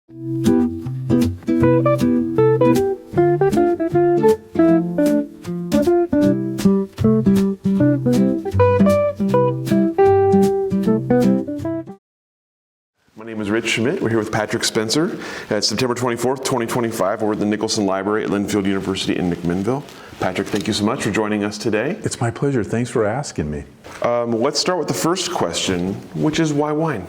My name is Rich Schmidt. We're here with Patrick Spencer. It's September 24th, 2025. We're at the Nicholson Library at Linfield University in McMinnville. Patrick, thank you so much for joining us today. It's my pleasure. Thanks for asking me. Let's start with the first question, which is why wine?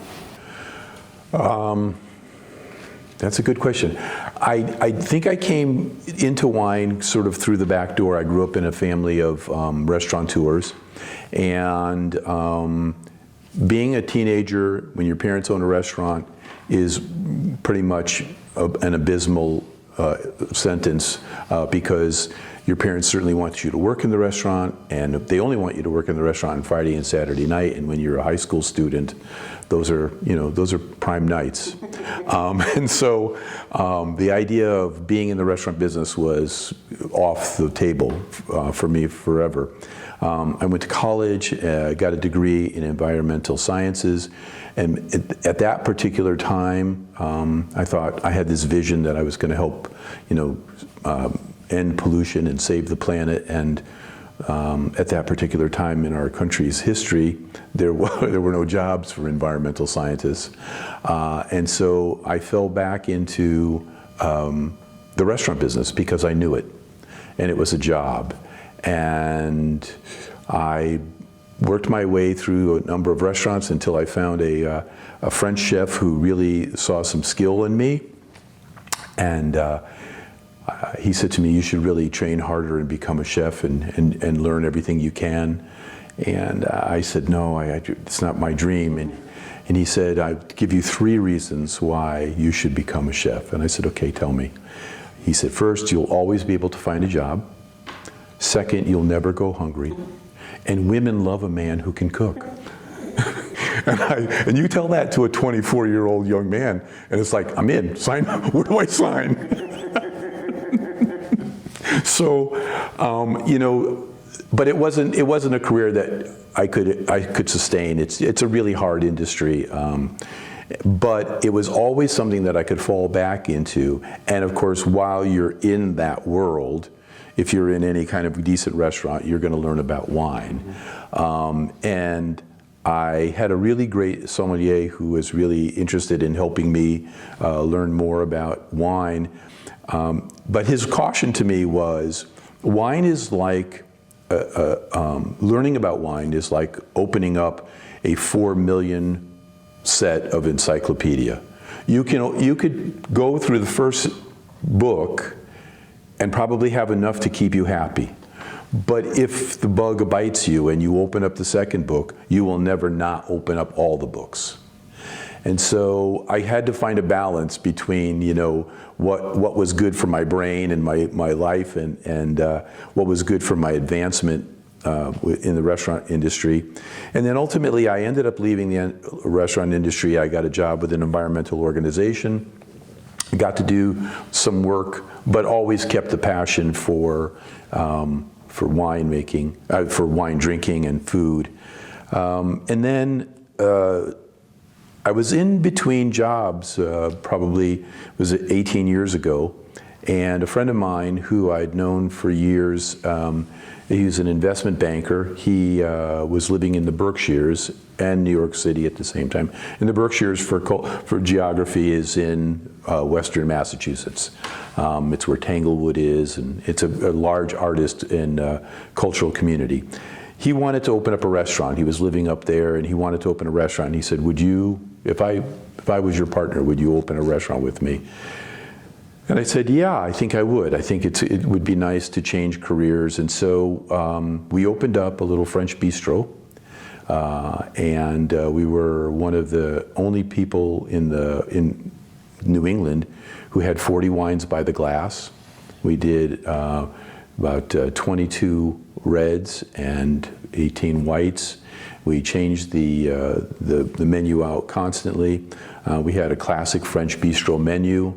That's a good question. I think I came into wine sort of through the back door. I grew up in a family of restaurateurs, and being a teenager when your parents own a restaurant is pretty much an abysmal sentence because your parents certainly want you to work in the restaurant, and they only want you to work in the restaurant on Friday and Saturday night. And when you're a high school student, those are prime nights. And so the idea of being in the restaurant business was off the table for me forever. I went to college, got a degree in environmental sciences, and at that particular time, I thought I had this vision that I was going to help, end pollution and save the planet. And at that particular time in our country's history, there were no jobs for environmental scientists, and so I fell back into the restaurant business because I knew it, and it was a job. And I worked my way through a number of restaurants until I found a French chef who really saw some skill in me. And he said to me, you should really train harder and become a chef and learn everything you can. And I said, no, it's not my dream. And he said, I'll give you 3 reasons why you should become a chef. And I said, okay, tell me. He said, first, you'll always be able to find a job. Second, you'll never go hungry. And women love a man who can cook. and you tell that to a 24-year-old young man, and it's like, I'm in, sign, where do I sign? So, but it wasn't a career that I could sustain. It's a really hard industry. But it was always something that I could fall back into. And of course, while you're in that world, if you're in any kind of decent restaurant, you're going to learn about wine. And I had a really great sommelier who was really interested in helping me learn more about wine. But his caution to me was, wine is like, learning about wine is like opening up a 4 million set of encyclopedia. You could go through the first book and probably have enough to keep you happy. But if the bug bites you and you open up the second book, you will never not open up all the books. And so I had to find a balance between, what was good for my brain and my life and what was good for my advancement in the restaurant industry. And then ultimately I ended up leaving the restaurant industry. I got a job with an environmental organization. Got to do some work, but always kept the passion for wine making, for wine drinking and food. And then I was in between jobs, probably was 18 years ago, and a friend of mine who I'd known for years, he was an investment banker. He was living in the Berkshires and New York City at the same time. And the Berkshires, for geography, is in western Massachusetts. It's where Tanglewood is, and it's a large artist and cultural community. He wanted to open up a restaurant. He was living up there, and he wanted to open a restaurant. And he said, would you, if I was your partner, would you open a restaurant with me? And I said, yeah, I think I would. I think it would be nice to change careers. And so we opened up a little French bistro. And we were one of the only people in New England who had 40 wines by the glass. We did about 22 reds and 18 whites. We changed the menu out constantly. We had a classic French bistro menu.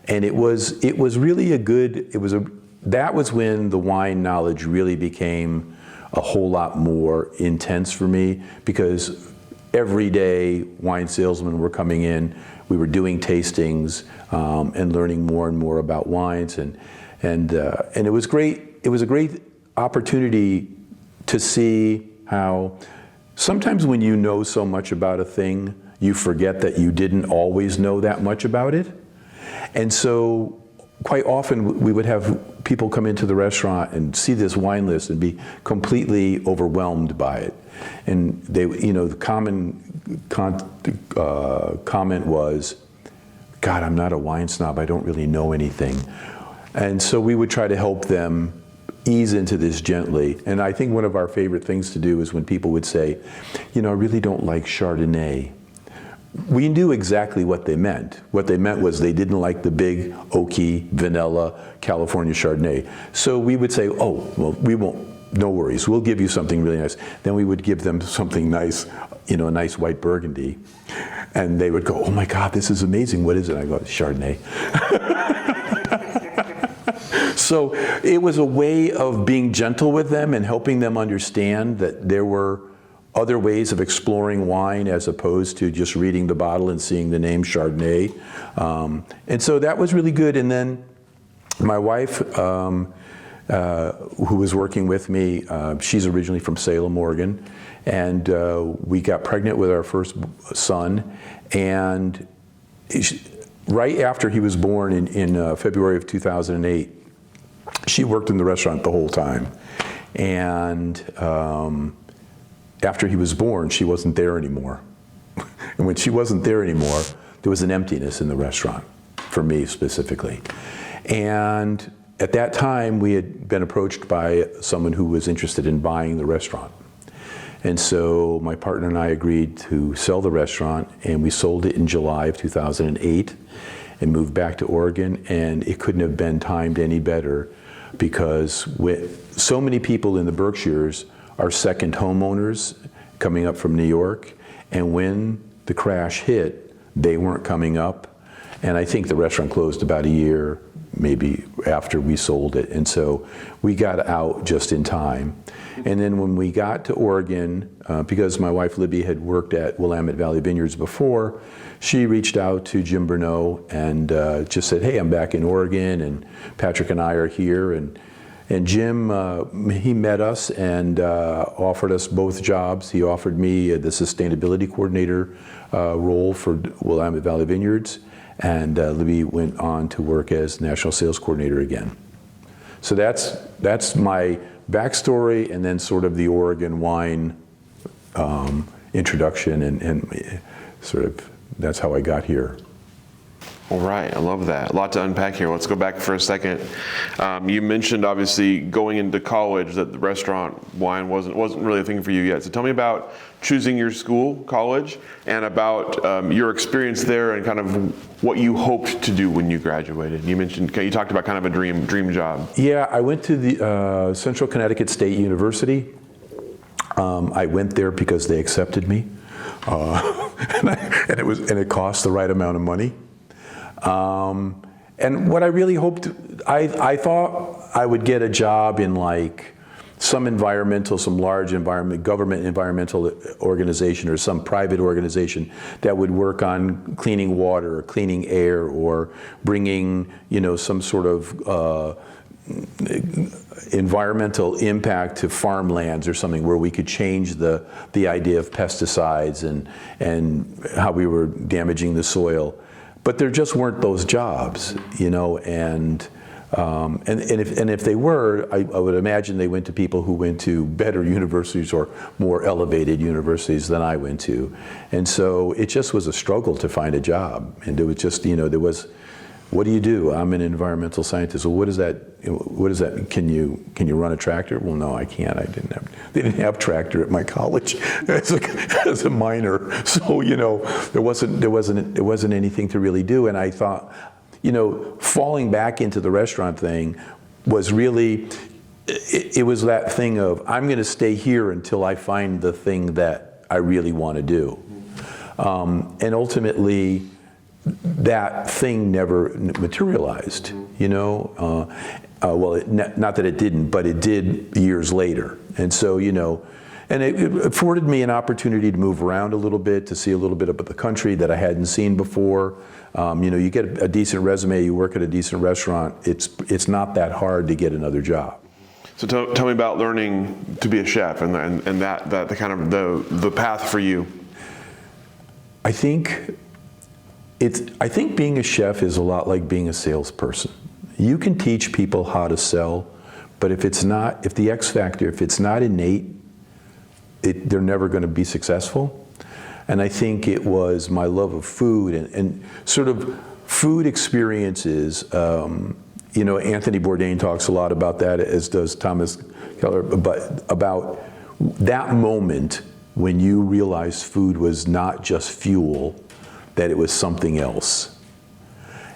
And it was really that was when the wine knowledge really became a whole lot more intense for me, because every day wine salesmen were coming in we were doing tastings and learning more and more about wines, and it was great. It was a great opportunity to see how sometimes when you know so much about a thing, you forget that you didn't always know that much about it. And so quite often we would have people come into the restaurant and see this wine list and be completely overwhelmed by it. And they, the common comment was, God, I'm not a wine snob, I don't really know anything. And so we would try to help them ease into this gently. And I think one of our favorite things to do is when people would say, I really don't like Chardonnay. We knew exactly what they meant. What they meant was they didn't like the big, oaky, vanilla California Chardonnay. So we would say, oh, well, we won't, no worries, we'll give you something really nice. Then we would give them something nice, a nice white Burgundy. And they would go, oh my God, this is amazing, what is it? I go, Chardonnay. So it was a way of being gentle with them and helping them understand that there were other ways of exploring wine as opposed to just reading the bottle and seeing the name Chardonnay. And so that was really good. And then my wife, who was working with me, she's originally from Salem, Oregon, and we got pregnant with our first son. And right after he was born in February of 2008, she worked in the restaurant the whole time. And after he was born, she wasn't there anymore. And when she wasn't there anymore, there was an emptiness in the restaurant, for me specifically. And at that time, we had been approached by someone who was interested in buying the restaurant. And so my partner and I agreed to sell the restaurant, and we sold it in July of 2008 and moved back to Oregon. And it couldn't have been timed any better, because with so many people in the Berkshires are second homeowners coming up from New York, and when the crash hit, they weren't coming up. And I think the restaurant closed about a year, maybe after we sold it. And so we got out just in time. And then when we got to Oregon, because my wife Libby had worked at Willamette Valley Vineyards before, she reached out to Jim Bruneau and just said, hey, I'm back in Oregon, and Patrick and I are here. And Jim, he met us and offered us both jobs. He offered me the sustainability coordinator role for Willamette Valley Vineyards, and Libby went on to work as national sales coordinator again. So that's my backstory, and then sort of the Oregon wine introduction, and sort of that's how I got here. All right, I love that. A lot to unpack here. Let's go back for a second. You mentioned, obviously, going into college that the restaurant wine wasn't really a thing for you yet. So tell me about choosing your school, college, and about your experience there and kind of what you hoped to do when you graduated. You talked about kind of a dream job. Yeah, I went to the Central Connecticut State University. I went there because they accepted me, and it cost the right amount of money. And what I really hoped, I thought I would get a job in like some large government environmental organization or some private organization that would work on cleaning water or cleaning air or bringing, some sort of environmental impact to farmlands or something where we could change the idea of pesticides and how we were damaging the soil. But there just weren't those jobs, and if they were, I would imagine they went to people who went to better universities or more elevated universities than I went to. And so it just was a struggle to find a job. And it was just, there was, what do you do? I'm an environmental scientist. Well, what is that? Can you run a tractor? Well, no, I can't. They didn't have tractor at my college as a minor. So, there wasn't anything to really do. And I thought, falling back into the restaurant thing was really, it was that thing of, I'm going to stay here until I find the thing that I really want to do. And ultimately, that thing never materialized, well, not that it didn't, but it did years later. And so, And it afforded me an opportunity to move around a little bit, to see a little bit of the country that I hadn't seen before. You know, you get a decent resume, you work at a decent restaurant, it's not that hard to get another job. So tell me about learning to be a chef and that the kind of the path for you. I think being a chef is a lot like being a salesperson. You can teach people how to sell, but if the X factor, if it's not innate, they're never going to be successful. And I think it was my love of food and sort of food experiences. You know, Anthony Bourdain talks a lot about that, as does Thomas Keller, but about that moment when you realized food was not just fuel, that it was something else.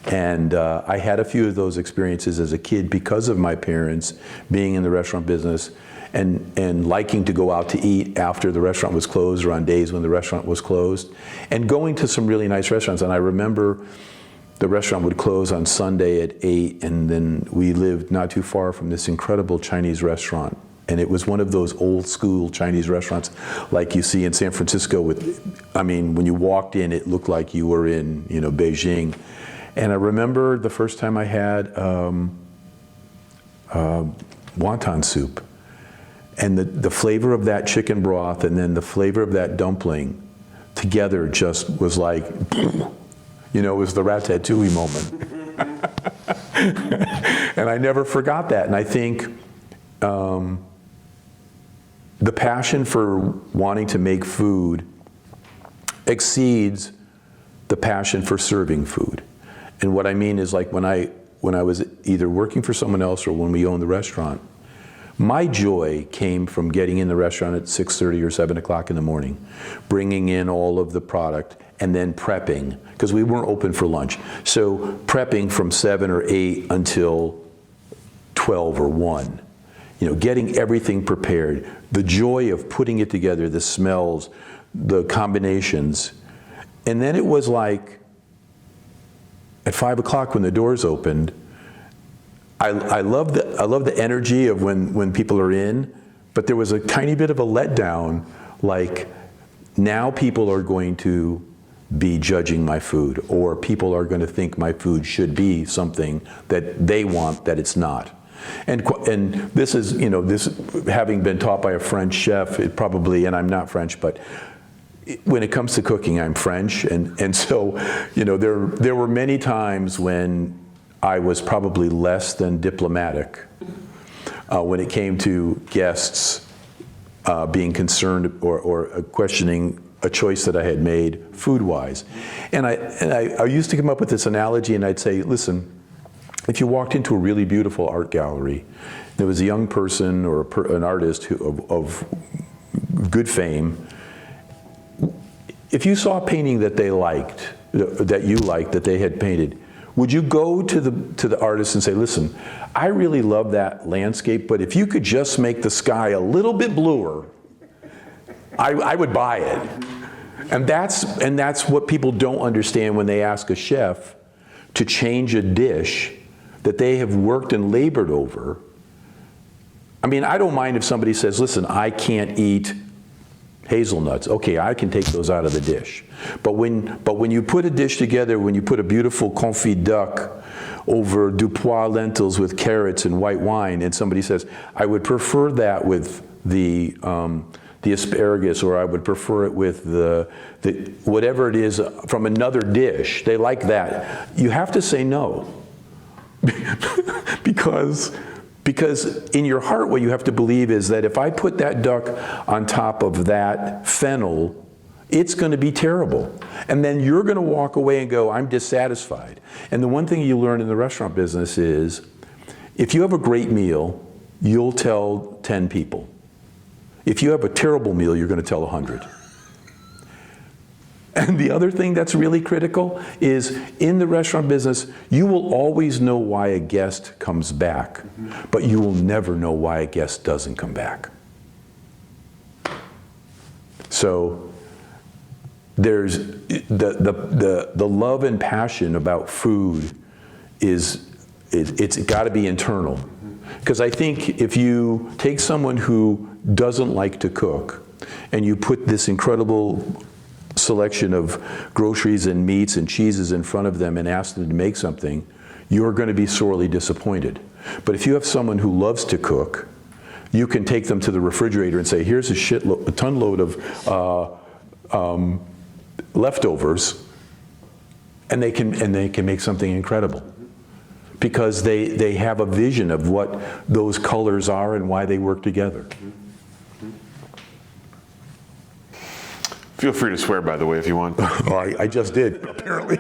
And I had a few of those experiences as a kid because of my parents being in the restaurant business and liking to go out to eat after the restaurant was closed or on days when the restaurant was closed, and going to some really nice restaurants. And I remember the restaurant would close on Sunday at 8, and then we lived not too far from this incredible Chinese restaurant. And it was one of those old school Chinese restaurants like you see in San Francisco when you walked in, it looked like you were in, you know, Beijing. And I remember the first time I had wonton soup. And the flavor of that chicken broth and then the flavor of that dumpling together just was like, you know, it was the ratatouille moment. And I never forgot that. And I think the passion for wanting to make food exceeds the passion for serving food. And what I mean is, like, when I was either working for someone else or when we owned the restaurant, my joy came from getting in the restaurant at 6:30 or 7 o'clock in the morning, bringing in all of the product, and then prepping, because we weren't open for lunch. So prepping from 7 or 8 until 12 or 1, you know, getting everything prepared, the joy of putting it together, the smells, the combinations. And then it was like, at 5 o'clock when the doors opened, I love the energy of when people are in, but there was a tiny bit of a letdown, like, now people are going to be judging my food, or people are going to think my food should be something that they want that it's not. And this is, you know, this, having been taught by a French chef, it probably, and I'm not French, but when it comes to cooking, I'm French, and so, you know, there were many times when I was probably less than diplomatic when it came to guests being concerned or questioning a choice that I had made food-wise. And I used to come up with this analogy, and I'd say, listen, if you walked into a really beautiful art gallery, there was a young person or an artist of good fame, if you saw a painting that they liked, that they had painted, would you go to the artist and say, listen, I really love that landscape, but if you could just make the sky a little bit bluer, I would buy it. And that's what people don't understand when they ask a chef to change a dish that they have worked and labored over. I mean, I don't mind if somebody says, listen, I can't eat hazelnuts. Okay, I can take those out of the dish. But when you put a dish together, when you put a beautiful confit duck over du pois lentils with carrots and white wine, and somebody says, I would prefer that with the asparagus, or I would prefer it with the whatever it is from another dish, they like that, you have to say no. because in your heart, what you have to believe is that if I put that duck on top of that fennel, it's going to be terrible. And then you're going to walk away and go, I'm dissatisfied. And the one thing you learn in the restaurant business is, if you have a great meal, you'll tell 10 people. If you have a terrible meal, you're going to tell 100. And the other thing that's really critical is, in the restaurant business, you will always know why a guest comes back, but you will never know why a guest doesn't come back. So there's the love and passion about food it's got to be internal. Because I think if you take someone who doesn't like to cook and you put this incredible selection of groceries and meats and cheeses in front of them and ask them to make something, you're going to be sorely disappointed. But if you have someone who loves to cook, you can take them to the refrigerator and say, here's a ton load of leftovers, and they can make something incredible. Because they have a vision of what those colors are and why they work together. Feel free to swear, by the way, if you want. Oh, I just did, apparently.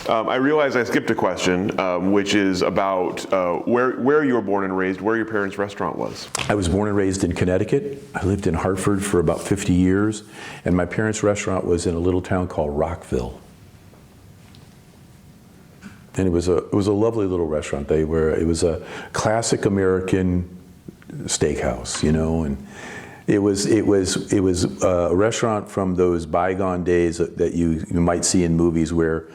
I realize I skipped a question, which is about where you were born and raised, where your parents' restaurant was. I was born and raised in Conneticut. I lived in Hartford for about 50 years, and my parents' restaurant was in a little town called Rockville. And it was a lovely little restaurant. It was a classic American steakhouse, you know, and it was a restaurant from those bygone days that you might see in movies where,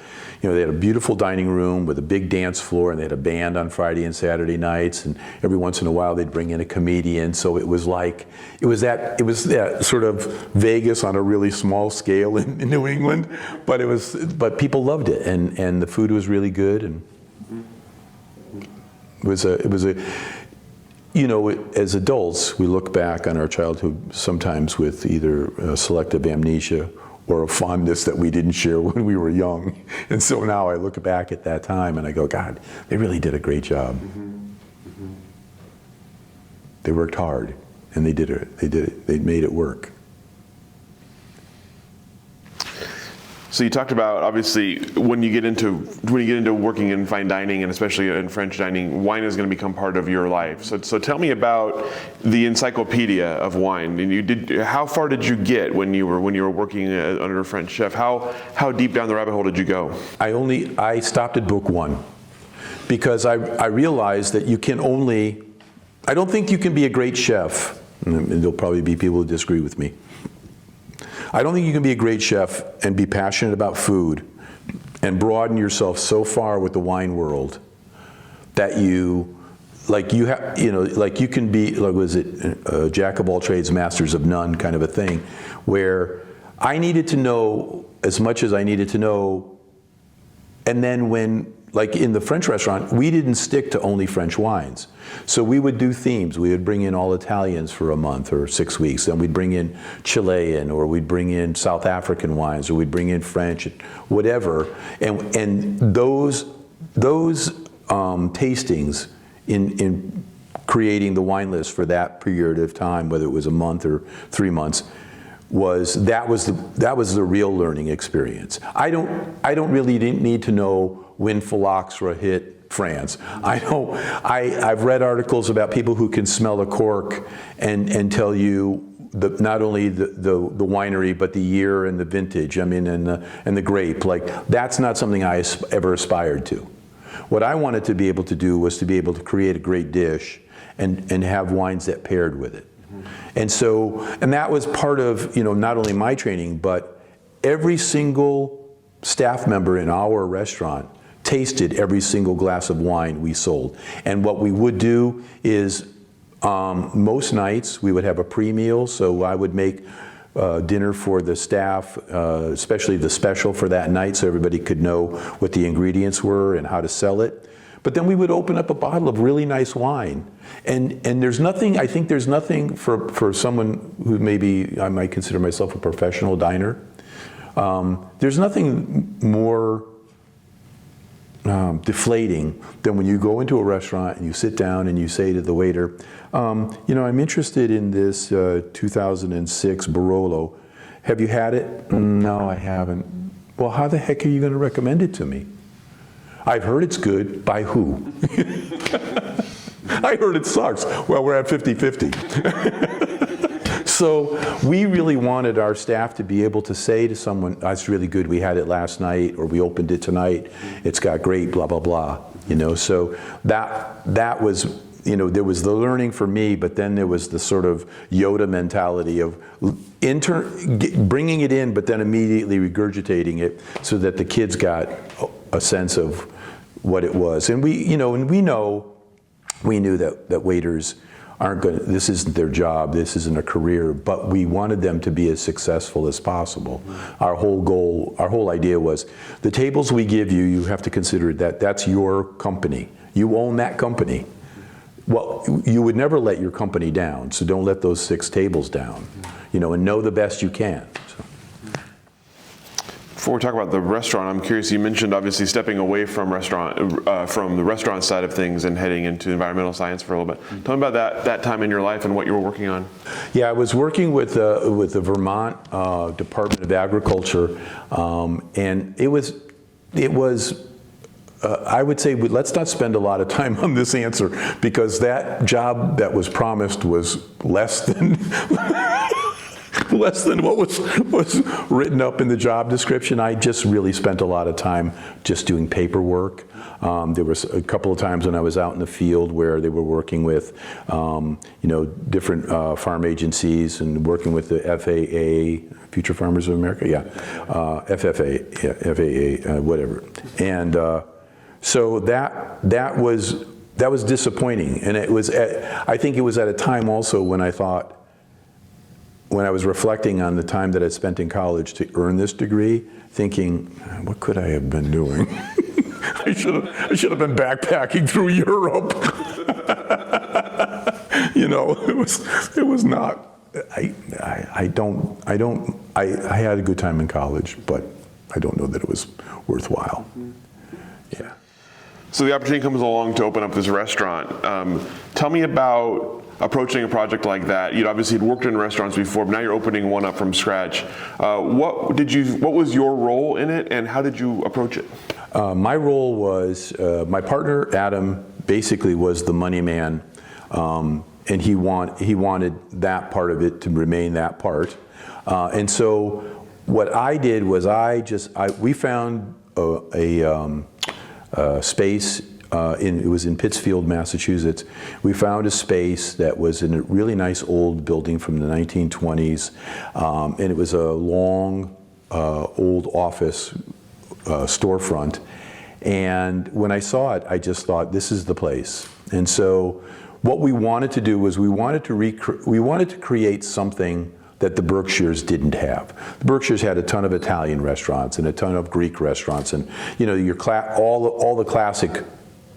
you know, they had a beautiful dining room with a big dance floor, and they had a band on Friday and Saturday nights, and every once in a while they'd bring in a comedian. So it was that sort of Vegas on a really small scale in New England, but people loved it, and the food was really good, and it was a you know, as adults, we look back on our childhood sometimes with either selective amnesia or a fondness that we didn't share when we were young. And so now I look back at that time and I go, God, they really did a great job. They worked hard, and they did it. They made it work. So you talked about, obviously, when you get into working in fine dining, and especially in French dining, wine is going to become part of your life. So tell me about the encyclopedia of wine. And how far did you get when you were working under a French chef? How deep down the rabbit hole did you go? I stopped at book 1 because I realized that I don't think you can be a great chef, and there'll probably be people who disagree with me. I don't think you can be a great chef and be passionate about food and broaden yourself so far with the wine world that you can be, like, was it jack of all trades, masters of none kind of a thing, where I needed to know as much as I needed to know. And then when, like in the French restaurant, we didn't stick to only French wines. So we would do themes. We would bring in all Italians for a month or 6 weeks. Then we'd bring in Chilean, or we'd bring in South African wines, or we'd bring in French, whatever. And those tastings in creating the wine list for that period of time, whether it was a month or 3 months, was the real learning experience. I don't really need to know when phylloxera hit France. I've read articles about people who can smell a cork and tell you not only the winery, but the year and the vintage. I mean, and the grape. Like, that's not something I ever aspired to. What I wanted to be able to do was to be able to create a great dish and have wines that paired with it. And that was part of, you know, not only my training, but every single staff member in our restaurant tasted every single glass of wine we sold. And what we would do is, most nights we would have a pre-meal, so I would make dinner for the staff, especially the special for that night, so everybody could know what the ingredients were and how to sell it. But then we would open up a bottle of really nice wine. And I think there's nothing for someone who maybe I might consider myself a professional diner. There's nothing more deflating than when you go into a restaurant and you sit down and you say to the waiter, you know, I'm interested in this 2006 Barolo. Have you had it? No, I haven't. Well, how the heck are you going to recommend it to me? I've heard it's good. By who? I heard it sucks. Well, we're at 50-50. So we really wanted our staff to be able to say to someone, that's really good, we had it last night, or we opened it tonight, it's got great blah, blah, blah. You know, so that was, you know, there was the learning for me, but then there was the sort of Yoda mentality of bringing it in, but then immediately regurgitating it so that the kids got a sense of what it was. And we knew that waiters this isn't their job, this isn't a career, but we wanted them to be as successful as possible. Our whole goal, our whole idea was, the tables we give you, you have to consider that that's your company. You own that company. Well, you would never let your company down, so don't let those 6 tables down, you know, and know the best you can. So. Before we talk about the restaurant, I'm curious, you mentioned obviously stepping away from the restaurant side of things and heading into environmental science for a little bit. Tell me about that time in your life and what you were working on. Yeah, I was working with the Vermont Department of Agriculture, and it was I would say let's not spend a lot of time on this answer, because that job that was promised was less than less than what was written up in the job description. I just really spent a lot of time just doing paperwork. There was a couple of times when I was out in the field where they were working with, you know, different farm agencies and working with the FAA, Future Farmers of America, yeah, FFA, yeah, FAA, whatever, and so that was disappointing, and it was I think it was at a time also when I thought, when I was reflecting on the time that I spent in college to earn this degree, thinking, what could I have been doing? I should have been backpacking through Europe. You know, it was not. I had a good time in college, but I don't know that it was worthwhile. Yeah. So the opportunity comes along to open up this restaurant. Tell me about approaching a project like that. You'd obviously worked in restaurants before, but now you're opening one up from scratch. What was your role in it, and how did you approach it? My role was, my partner Adam basically was the money man, and he wanted that part of it to remain that part. And so what I did was we found a space. It was in Pittsfield, Massachusetts. We found a space that was in a really nice old building from the 1920s, and it was a long, old office storefront. And when I saw it, I just thought, this is the place. And so what we wanted to do was we wanted to create something that the Berkshires didn't have. The Berkshires had a ton of Italian restaurants and a ton of Greek restaurants, and you know, all the classic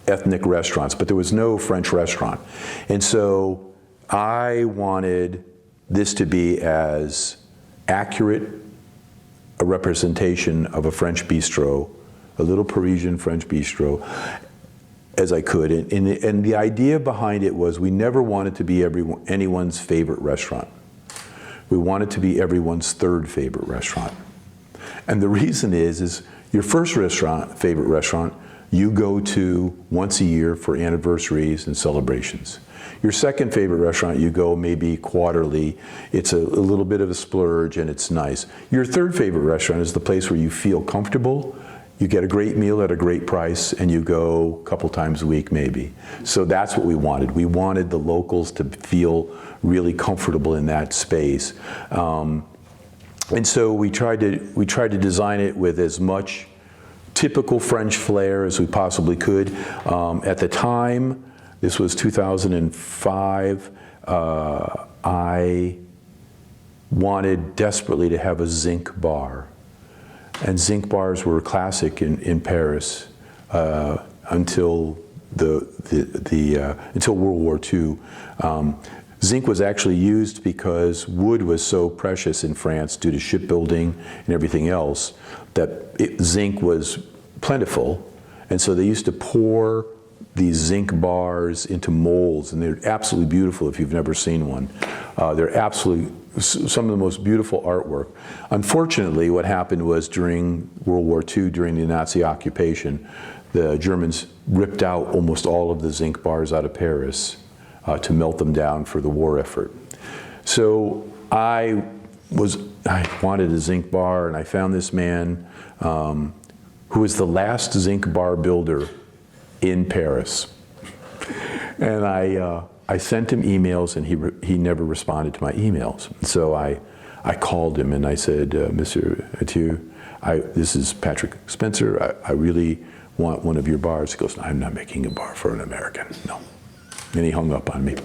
ethnic restaurants, but there was no French restaurant. And so I wanted this to be as accurate a representation of a French bistro, a little Parisian French bistro, as I could. And the idea behind it was we never wanted to be anyone's favorite restaurant. We wanted to be everyone's third favorite restaurant. And the reason is your first favorite restaurant, you go to once a year for anniversaries and celebrations. Your second favorite restaurant, you go maybe quarterly. It's a little bit of a splurge and it's nice. Your third favorite restaurant is the place where you feel comfortable, you get a great meal at a great price, and you go a couple times a week maybe. So that's what we wanted. We wanted the locals to feel really comfortable in that space. And so we tried to design it with as much typical French flair as we possibly could. At the time, this was 2005, I wanted desperately to have a zinc bar. And zinc bars were classic in Paris until until World War II. Zinc was actually used because wood was so precious in France due to shipbuilding and everything else that zinc was plentiful, and so they used to pour these zinc bars into molds, and they're absolutely beautiful if you've never seen one. They're absolutely some of the most beautiful artwork. Unfortunately, what happened was during World War II, during the Nazi occupation, the Germans ripped out almost all of the zinc bars out of Paris to melt them down for the war effort. So I wanted a zinc bar, and I found this man who was the last zinc bar builder in Paris. And I sent him emails, and he never responded to my emails. So I called him and I said, Mr. Atieu, this is Patrick Spencer. I really want one of your bars. He goes, I'm not making a bar for an American, no. And he hung up on me.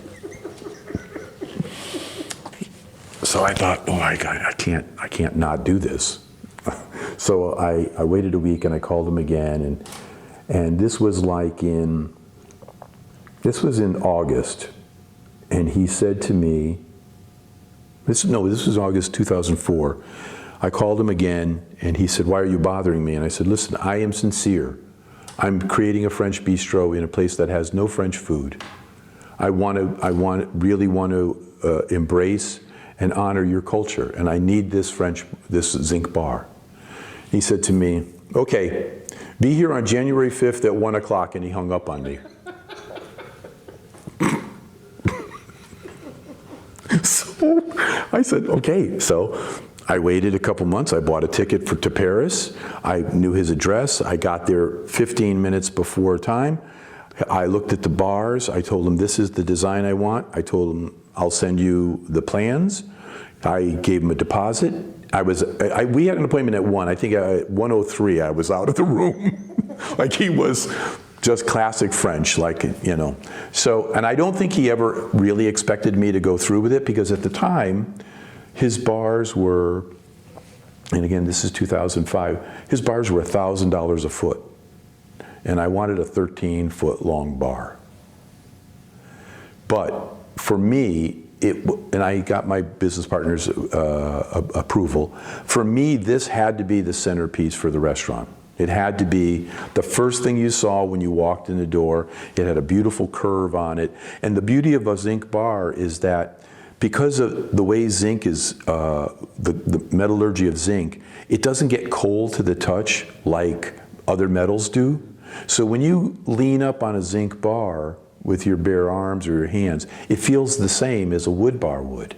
So I thought, oh my God, I can't not do this. So I waited a week and I called him again, and this was in August, and he said to me, this was August 2004. I called him again, and he said, why are you bothering me? And I said, listen, I am sincere. I'm creating a French bistro in a place that has no French food. I really want to embrace and honor your culture, and I need this zinc bar. He said to me, okay, be here on January 5th at 1 o'clock, and he hung up on me. So I said, okay. So I waited a couple months. I bought a ticket to Paris. I knew his address. I got there 15 minutes before time. I looked at the bars. I told him, this is the design I want. I told him, I'll send you the plans. I gave him a deposit. We had an appointment at 1. I think at 1:03 I was out of the room. Like, he was just classic French, like, you know. So, and I don't think he ever really expected me to go through with it, because at the time, his bars were, and again, this is 2005, his bars were $1,000 a foot. And I wanted a 13-foot long bar. But for me, and I got my business partner's approval, for me, this had to be the centerpiece for the restaurant. It had to be the first thing you saw when you walked in the door. It had a beautiful curve on it. And the beauty of a zinc bar is that because of the way zinc is, the metallurgy of zinc, it doesn't get cold to the touch like other metals do. So when you lean up on a zinc bar with your bare arms or your hands, it feels the same as a wood bar would.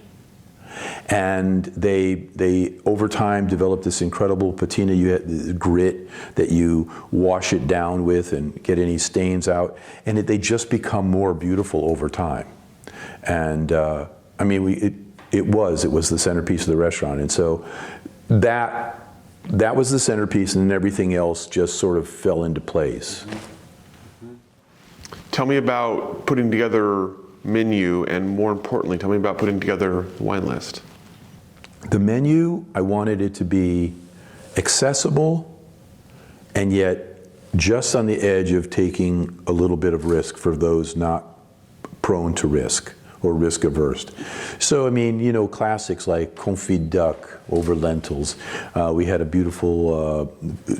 And they over time developed this incredible patina. You had this grit that you wash it down with and get any stains out, and they just become more beautiful over time. And I mean, it was the centerpiece of the restaurant, and so that was the centerpiece, and then everything else just sort of fell into place. Tell me about putting together menu, and more importantly, tell me about putting together wine list. The menu, I wanted it to be accessible and yet just on the edge of taking a little bit of risk for those not prone to risk or risk averse. So, I mean, you know, classics like confit duck over lentils. We had a beautiful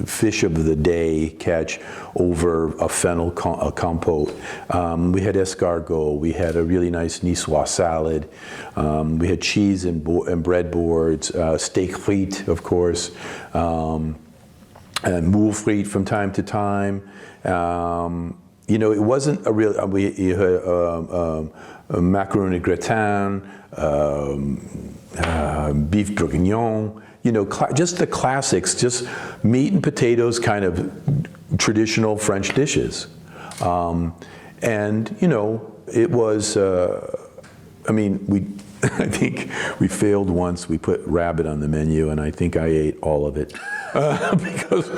fish of the day catch over a fennel compote. We had escargot. We had a really nice niçoise salad. We had cheese and bread boards, steak frites, of course, and moule frites from time to time. You know, it wasn't a real, you had macaroni gratin, beef bourguignon, you know, just the classics, just meat and potatoes, kind of traditional French dishes. And, you know, it was, I mean, I think we failed once. We put rabbit on the menu, and I think I ate all of it because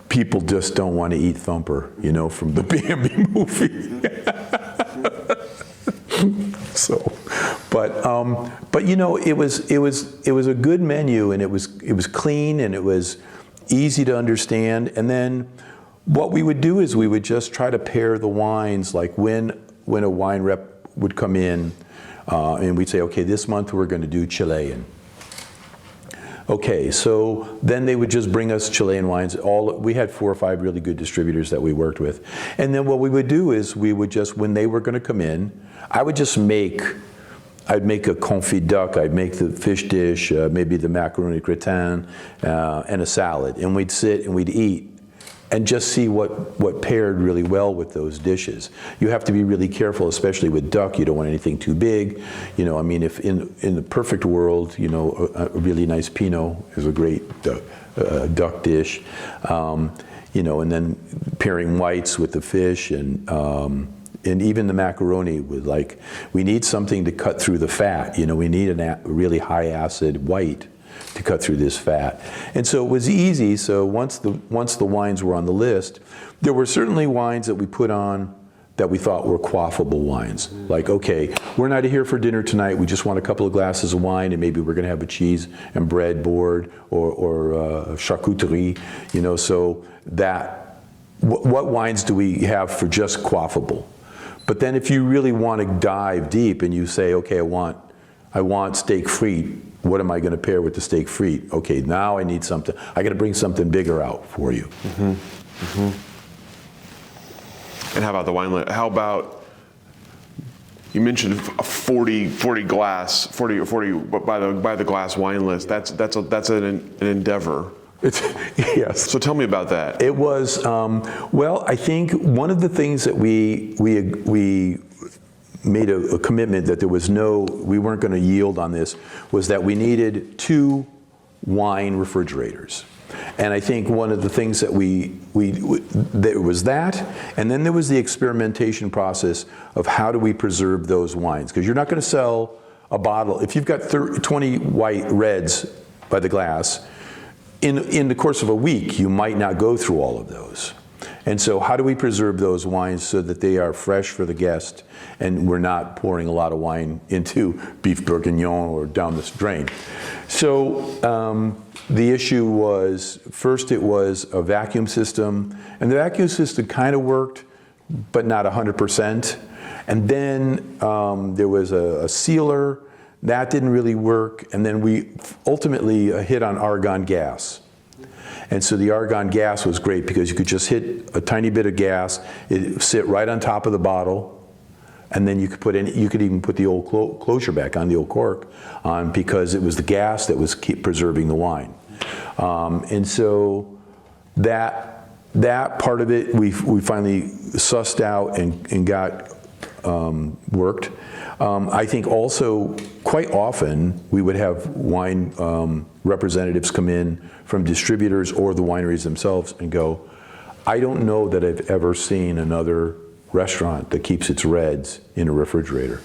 people just don't want to eat Thumper, you know, from the Bambi movie. So, but you know, it was a good menu, and it was clean, and it was easy to understand. And then what we would do is we would just try to pair the wines, like when a wine rep would come in, and we'd say, okay, this month we're going to do Chilean. Okay, so then they would just bring us Chilean wines. We had 4 or 5 really good distributors that we worked with. And then what we would do is we would just, when they were going to come in, I'd make a confit duck, I'd make the fish dish, maybe the macaroni gratin, and a salad. And we'd sit and we'd eat and just see what paired really well with those dishes. You have to be really careful, especially with duck. You don't want anything too big. You know, I mean, if in the perfect world, you know, a really nice Pinot is a great duck dish. You know, and then pairing whites with the fish, and even the macaroni with, like, we need something to cut through the fat. You know, we need a really high acid white to cut through this fat. And so it was easy. So once the wines were on the list, there were certainly wines that we put on that we thought were quaffable wines. Like, okay, we're not here for dinner tonight, we just want a couple of glasses of wine, and maybe we're gonna have a cheese and bread board, or charcuterie, so that, what wines do we have for just quaffable? But then if you really want to dive deep and you say, okay, I want steak frite, what am I going to pair with the steak frite? Okay, now I need something, I got to bring something bigger out for you. And how about the wine list? How about, you mentioned a 40 glass, 40 by the glass wine list. That's an endeavor. Yes. So tell me about that. It was, well, I think one of the things that we made a commitment that we weren't going to yield on this, was that we needed 2 wine refrigerators. And I think one of the things that there was that, and then there was the experimentation process of how do we preserve those wines? Because you're not going to sell a bottle, if you've got 20 white reds by the glass, in the course of a week, you might not go through all of those. And so how do we preserve those wines so that they are fresh for the guest, and we're not pouring a lot of wine into beef bourguignon or down this drain? So the issue was, first it was a vacuum system, and the vacuum system kind of worked, but not 100%. And then there was a sealer. That didn't really work, and then we ultimately hit on argon gas. And so the argon gas was great because you could just hit a tiny bit of gas, it sit right on top of the bottle, and then you could even put the old closure back on, the old cork on, because it was the gas that was keep preserving the wine. And so that part of it we finally sussed out and got worked. I think also quite often we would have wine representatives come in from distributors or the wineries themselves and go, I don't know that I've ever seen another restaurant that keeps its reds in a refrigerator.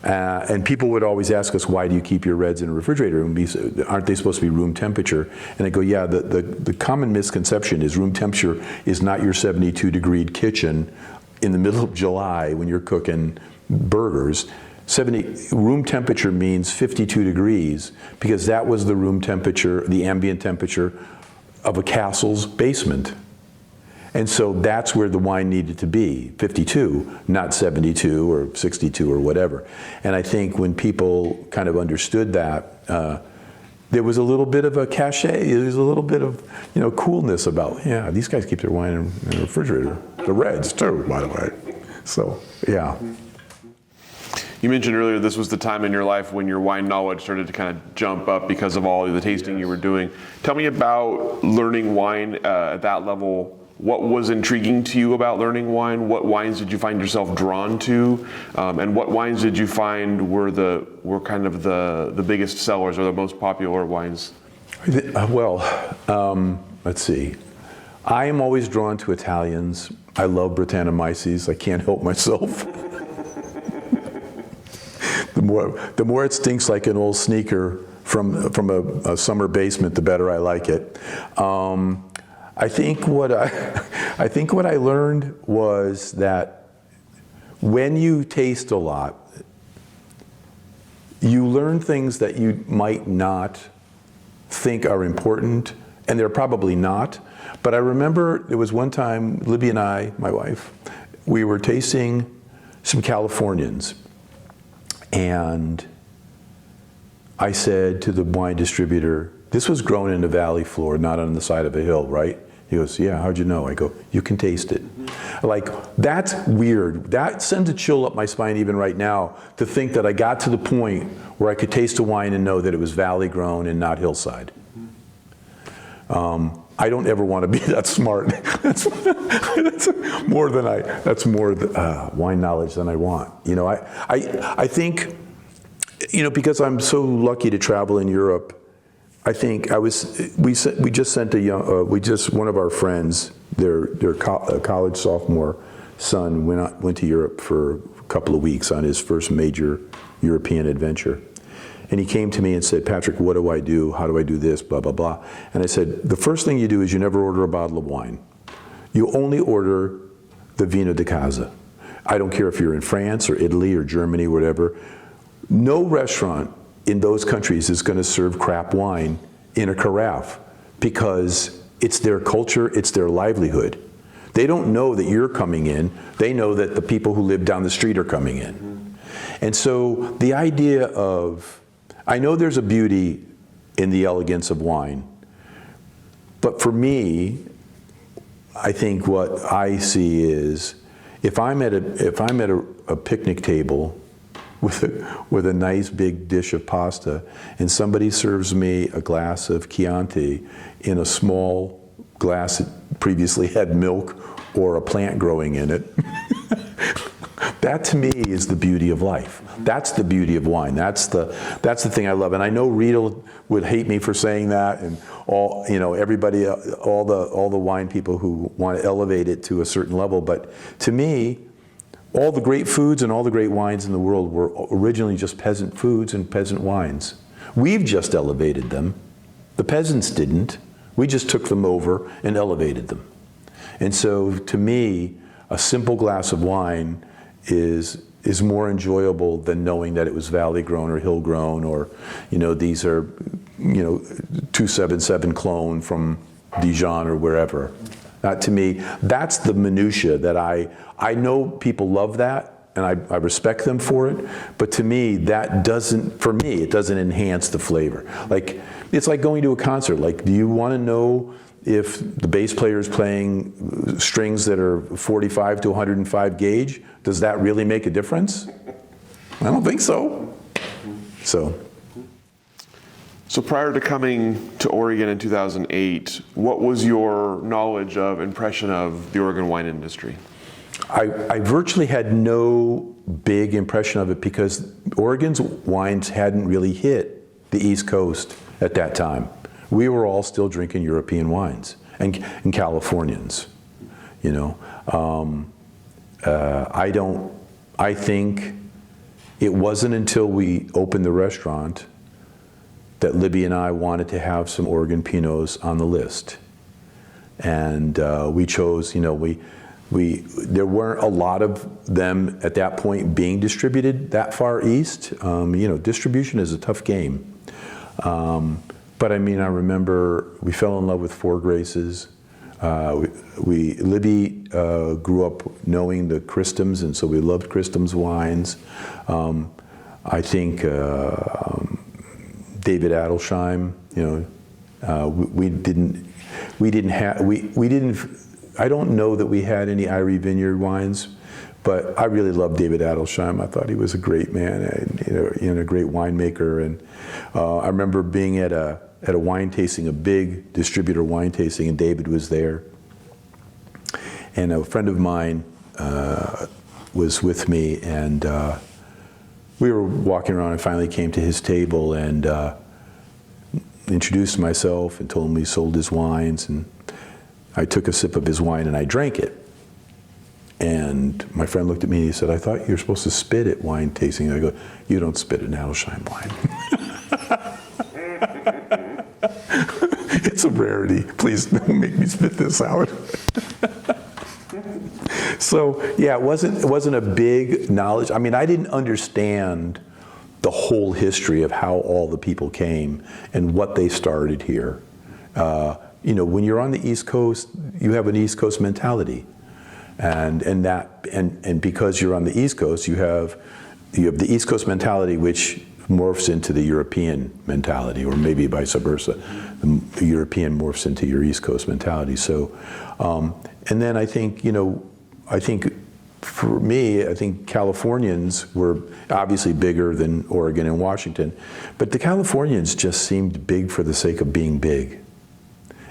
And people would always ask us, why do you keep your reds in a refrigerator? And aren't they supposed to be room temperature? And I go, yeah, the common misconception is room temperature is not your 72-degree kitchen in the middle of July when you're cooking burgers. Room temperature means 52 degrees because that was the room temperature, the ambient temperature of a castle's basement. And so that's where the wine needed to be, 52, not 72 or 62 or whatever. And I think when people kind of understood that, there was a little bit of a cachet, there was a little bit of coolness about, yeah, these guys keep their wine in the refrigerator. The reds too, by the way. So, yeah. You mentioned earlier this was the time in your life when your wine knowledge started to kind of jump up because of all the tasting you were doing. Tell me about learning wine at that level. What was intriguing to you about learning wine? What wines did you find yourself drawn to? And what wines did you find were kind of the biggest sellers or the most popular wines? Let's see. I am always drawn to Italians. I love Brettanomyces. I can't help myself. The more it stinks like an old sneaker from a summer basement, the better I like it. I think what I learned was that when you taste a lot, you learn things that you might not think are important, and they're probably not. But I remember there was one time, Libby and I, my wife, we were tasting some Californians, and I said to the wine distributor, this was grown in the valley floor, not on the side of a hill, right? He goes, yeah, how'd you know? I go, you can taste it. Like, that's weird. That sends a chill up my spine even right now to think that I got to the point where I could taste a wine and know that it was valley grown and not hillside. I don't ever want to be that smart. That's more wine knowledge than I want. I think, because I'm so lucky to travel in Europe, I think one of our friends, their college sophomore son went to Europe for a couple of weeks on his first major European adventure. And he came to me and said, Patrick, what do I do? How do I do this? Blah, blah, blah. And I said, the first thing you do is you never order a bottle of wine. You only order the vino di casa. I don't care if you're in France or Italy or Germany or whatever. No restaurant in those countries is going to serve crap wine in a carafe because it's their culture, it's their livelihood. They don't know that you're coming in. They know that the people who live down the street are coming in. And so the idea of, I know there's a beauty in the elegance of wine, but for me, I think what I see is if I'm at a picnic table with a nice big dish of pasta and somebody serves me a glass of Chianti in a small glass that previously had milk or a plant growing in it, that to me is the beauty of life. That's the beauty of wine. That's the thing I love. And I know Rita would hate me for saying that, and all, you know, everybody, all the wine people who want to elevate it to a certain level. But to me, all the great foods and all the great wines in the world were originally just peasant foods and peasant wines. We've just elevated them. The peasants didn't. We just took them over and elevated them. And so to me, a simple glass of wine is more enjoyable than knowing that it was valley grown or hill grown, or, you know, these are, you know, 277 clone from Dijon or wherever. To me, that's the minutia that I know people love that, and I respect them for it, but to me, that doesn't, for me, it doesn't enhance the flavor. Like, it's like going to a concert. Like, do you want to know if the bass player is playing strings that are 45 to 105 gauge? Does that really make a difference? I don't think so. So prior to coming to Oregon in 2008, what was your knowledge of, impression of the Oregon wine industry? I virtually had no big impression of it because Oregon's wines hadn't really hit the East Coast at that time. We were all still drinking European wines and Californians, you know. I think it wasn't until we opened the restaurant that Libby and I wanted to have some Oregon Pinots on the list. And we chose, you know, there weren't a lot of them at that point being distributed that far east. You know, distribution is a tough game. But I mean, I remember we fell in love with Four Graces. Libby grew up knowing the Christums, and so we loved Christums wines. I think David Adelsheim, you know, I don't know that we had any Irie Vineyard wines, but I really loved David Adelsheim. I thought he was a great man and a great winemaker. And I remember being at a wine tasting, a big distributor wine tasting, and David was there. And a friend of mine was with me, and we were walking around and finally came to his table and introduced myself and told him we sold his wines. And I took a sip of his wine and I drank it. And my friend looked at me and he said, "I thought you were supposed to spit at wine tasting." And I go, "You don't spit at Adelsheim wine." It's a rarity. Please don't make me spit this out. So yeah, it wasn't a big knowledge. I mean, I didn't understand the whole history of how all the people came and what they started here. You know, when you're on the East Coast, you have an East Coast mentality, and because you're on the East Coast, you have the East Coast mentality, which morphs into the European mentality, or maybe vice versa. The European morphs into your East Coast mentality. So, and then I think, you know, for me, I think Californians were obviously bigger than Oregon and Washington, but the Californians just seemed big for the sake of being big,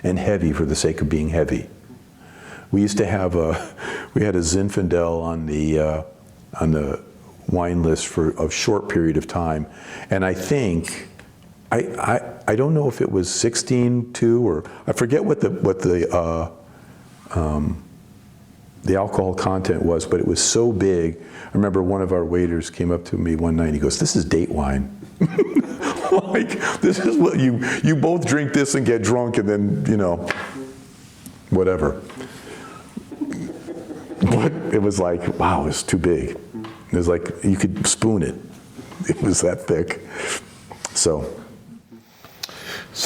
and heavy for the sake of being heavy. We used to have we had a Zinfandel on the wine list for a short period of time, and I think I don't know if it was 16.2 or I forget what the alcohol content was, but it was so big. I remember one of our waiters came up to me one night and he goes, "This is date wine." Like, this is what you both drink this and get drunk and then, you know, whatever. but it was like, wow, it's too big. It was like you could spoon it. It was that thick. So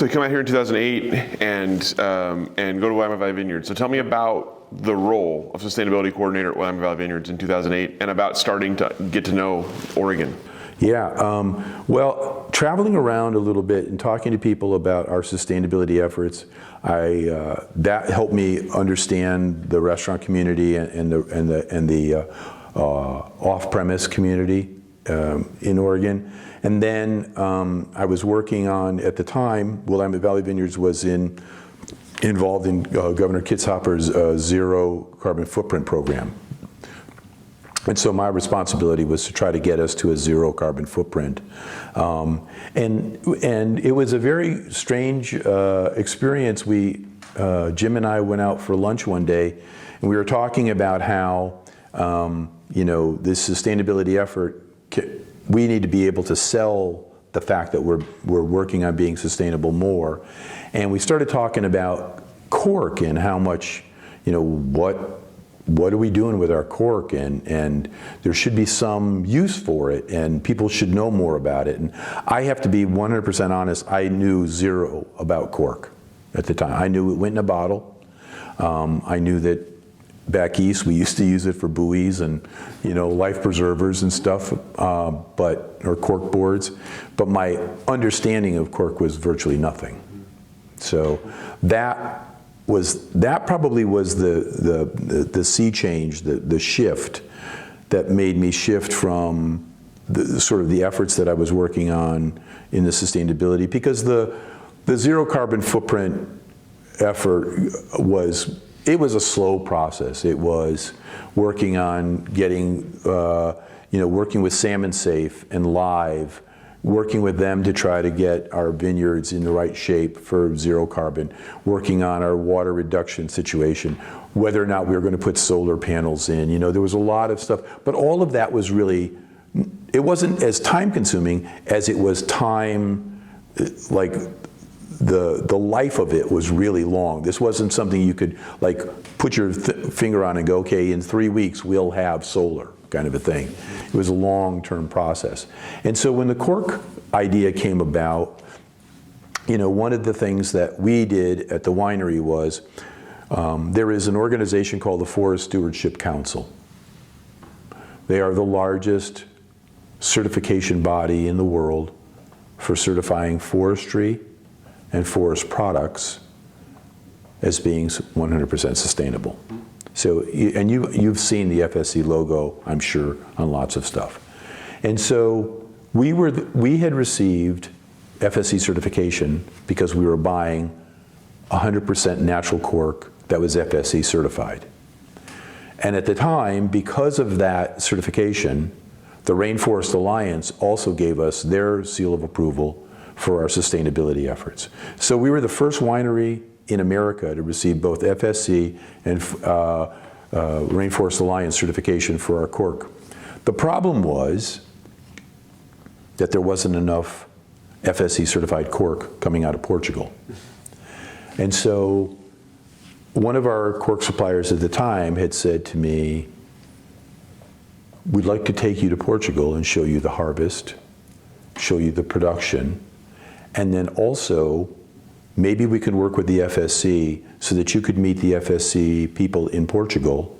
you come out here in 2008 and go to Willamette Valley Vineyards. So tell me about the role of sustainability coordinator at Willamette Valley Vineyards in 2008 and about starting to get to know Oregon. Yeah, well, traveling around a little bit and talking to people about our sustainability efforts, that helped me understand the restaurant community and the off-premise community in Oregon. And then I was working on, at the time, Willamette Valley Vineyards was involved in Governor Kitzhaber's zero carbon footprint program. And so my responsibility was to try to get us to a zero carbon footprint. And it was a very strange experience. Jim and I went out for lunch one day, and we were talking about how, this sustainability effort, we need to be able to sell the fact that we're working on being sustainable more. And we started talking about cork and how much, what are we doing with our cork, and there should be some use for it, and people should know more about it. And I have to be 100% honest, I knew zero about cork at the time. I knew it went in a bottle. I knew that back east we used to use it for buoys and life preservers and stuff, or cork boards, but my understanding of cork was virtually nothing. So that probably was the sea change, the shift that made me shift from the efforts that I was working on in the sustainability, because the zero carbon footprint effort was a slow process. It was working on getting, working with Salmon Safe and Live, working with them to try to get our vineyards in the right shape for zero carbon, working on our water reduction situation, whether or not we were going to put solar panels in. There was a lot of stuff, but all of that was really, it wasn't as time consuming as it was time, like the life of it was really long. This wasn't something you could put your finger on and go, okay, in 3 weeks we'll have solar, kind of a thing. It was a long-term process. And so when the cork idea came about, one of the things that we did at the winery was, there is an organization called the Forest Stewardship Council. They are the largest certification body in the world for certifying forestry and forest products as being 100% sustainable. So, and you've seen the FSC logo, I'm sure, on lots of stuff. And so we had received FSC certification because we were buying 100% natural cork that was FSC certified. And at the time, because of that certification, the Rainforest Alliance also gave us their seal of approval for our sustainability efforts. So we were the first winery in America to receive both FSC and Rainforest Alliance certification for our cork. The problem was that there wasn't enough FSC certified cork coming out of Portugal. And so one of our cork suppliers at the time had said to me, we'd like to take you to Portugal and show you the harvest, show you the production, and then also maybe we could work with the FSC so that you could meet the FSC people in Portugal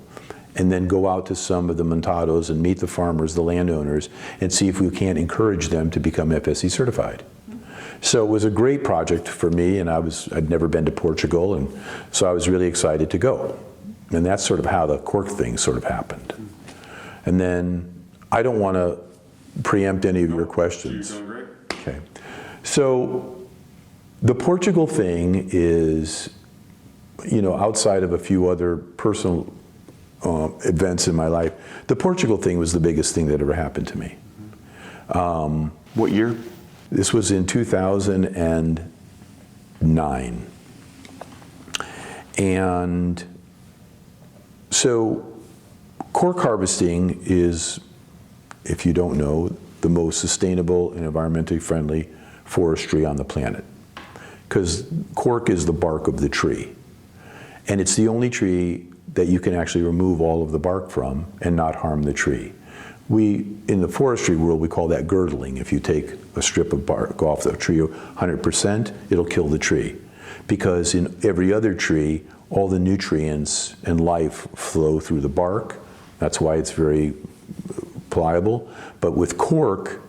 and then go out to some of the montados and meet the farmers, the landowners, and see if we can't encourage them to become FSC certified. So it was a great project for me, and I'd never been to Portugal, and so I was really excited to go. And that's sort of how the cork thing sort of happened. And then I don't want to preempt any of your questions. You're doing great. Okay. So the Portugal thing is, outside of a few other personal events in my life, the Portugal thing was the biggest thing that ever happened to me. What year? This was in 2009. And so cork harvesting is, if you don't know, the most sustainable and environmentally friendly forestry on the planet. Because cork is the bark of the tree. And it's the only tree that you can actually remove all of the bark from and not harm the tree. In the forestry world, we call that girdling. If you take a strip of bark off the tree 100%, it'll kill the tree. Because in every other tree, all the nutrients and life flow through the bark. That's why it's very pliable. But with cork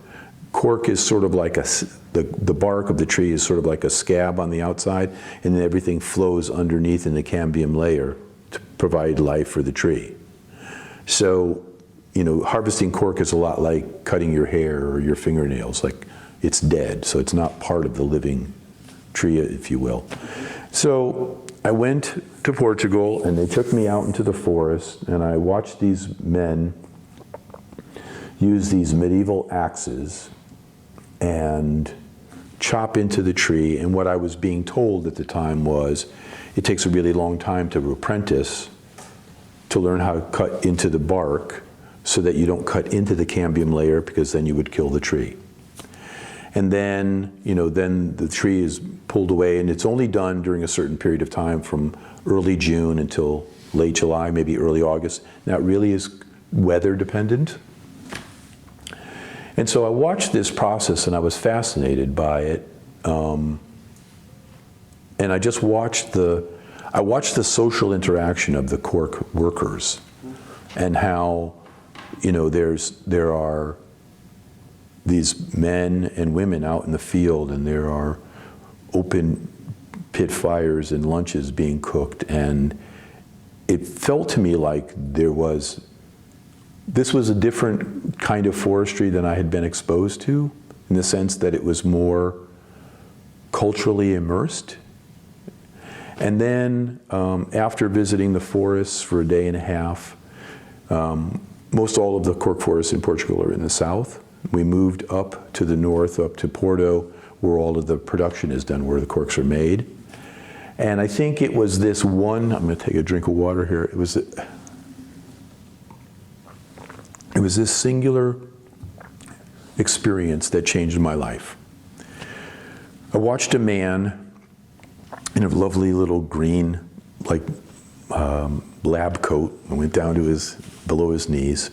is sort of like the bark of the tree is sort of like a scab on the outside, and then everything flows underneath in the cambium layer to provide life for the tree. So, harvesting cork is a lot like cutting your hair or your fingernails. Like, it's dead, so it's not part of the living tree, if you will. So I went to Portugal, and they took me out into the forest, and I watched these men use these medieval axes and chop into the tree. And what I was being told at the time was, it takes a really long time to apprentice to learn how to cut into the bark so that you don't cut into the cambium layer, because then you would kill the tree. And then, then the tree is pulled away, and it's only done during a certain period of time from early June until late July, maybe early August. Now, it really is weather dependent. And so I watched this process, and I was fascinated by it. And I just watched the social interaction of the cork workers, and how, there are these men and women out in the field, and there are open pit fires and lunches being cooked, and it felt to me like this was a different kind of forestry than I had been exposed to, in the sense that it was more culturally immersed. And then after visiting the forests for a day and a half, most all of the cork forests in Portugal are in the south. We moved up to the north, up to Porto, where all of the production is done, where the corks are made. And I think it was this one, I'm going to take a drink of water here. It was this singular experience that changed my life. I watched a man in a lovely little green, lab coat. I went down to below his knees.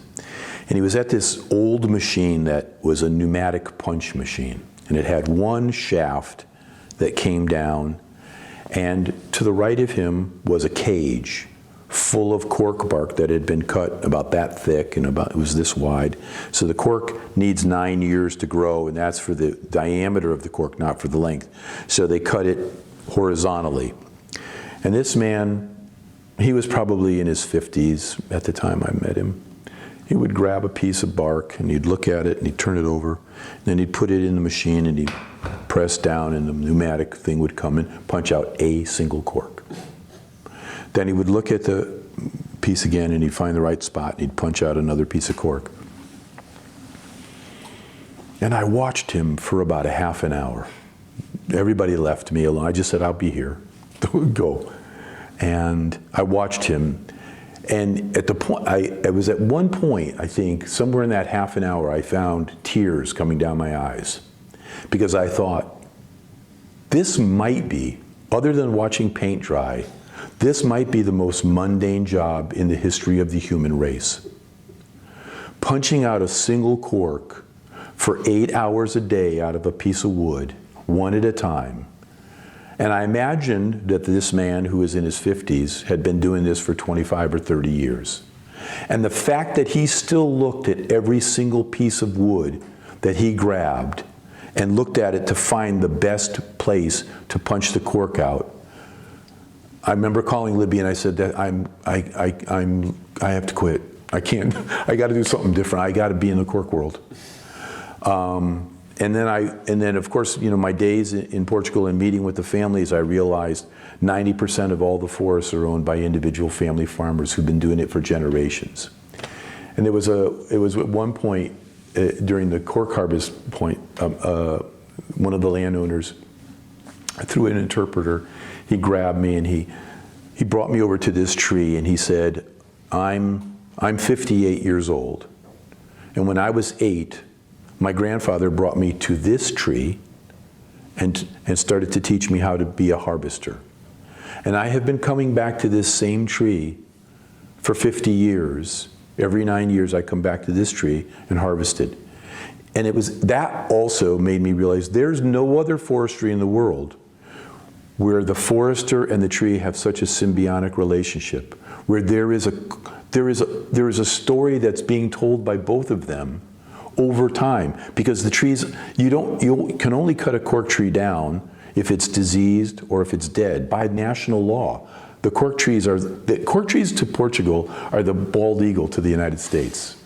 And he was at this old machine that was a pneumatic punch machine. And it had one shaft that came down. And to the right of him was a cage full of cork bark that had been cut about that thick, and it was this wide. So the cork needs 9 years to grow, and that's for the diameter of the cork, not for the length. So they cut it horizontally. And this man, he was probably in his 50s at the time I met him. He would grab a piece of bark, and he'd look at it, and he'd turn it over, and then he'd put it in the machine, and he'd press down, and the pneumatic thing would come and punch out a single cork. Then he would look at the piece again, and he'd find the right spot, and he'd punch out another piece of cork. And I watched him for about a half an hour. Everybody left me alone. I just said, I'll be here. Go. And I watched him. And at the point, I was at one point, I think, somewhere in that half an hour, I found tears coming down my eyes. Because I thought, this might be, other than watching paint dry, this might be the most mundane job in the history of the human race. Punching out a single cork for 8 hours a day out of a piece of wood, one at a time. And I imagined that this man, who was in his 50s, had been doing this for 25 or 30 years. And the fact that he still looked at every single piece of wood that he grabbed and looked at it to find the best place to punch the cork out. I remember calling Libby, and I said that I have to quit. I can't, I got to do something different. I got to be in the cork world. And then of course, my days in Portugal and meeting with the families, I realized 90% of all the forests are owned by individual family farmers who've been doing it for generations. And it was at one point during the cork harvest point, one of the landowners, through an interpreter, he grabbed me and he brought me over to this tree, and he said, I'm 58 years old. And when I was 8, my grandfather brought me to this tree and started to teach me how to be a harvester. And I have been coming back to this same tree for 50 years. Every 9 years I come back to this tree and harvest it. And that also made me realize there's no other forestry in the world where the forester and the tree have such a symbiotic relationship, where there is a story that's being told by both of them over time. Because the trees, you can only cut a cork tree down if it's diseased or if it's dead by national law. The cork trees to Portugal are the bald eagle to the United States.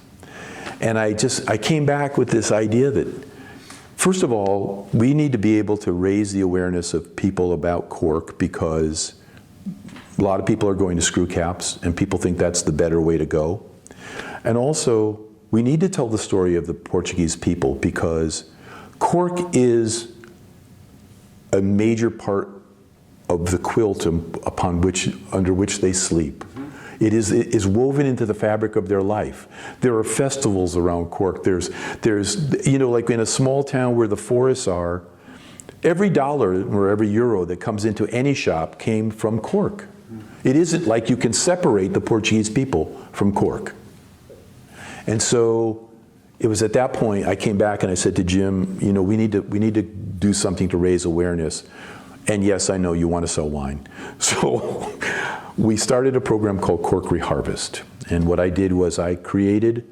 And I came back with this idea that, first of all, we need to be able to raise the awareness of people about cork, because a lot of people are going to screw caps and people think that's the better way to go. And also, we need to tell the story of the Portuguese people, because cork is a major part of the quilt under which they sleep. It is woven into the fabric of their life. There are festivals around cork. There's like in a small town where the forests are, every dollar or every euro that comes into any shop came from cork. It isn't like you can separate the Portuguese people from cork. And so it was at that point I came back and I said to Jim, we need to do something to raise awareness. And yes, I know you want to sell wine. So we started a program called Cork Reharvest. And what I did was I created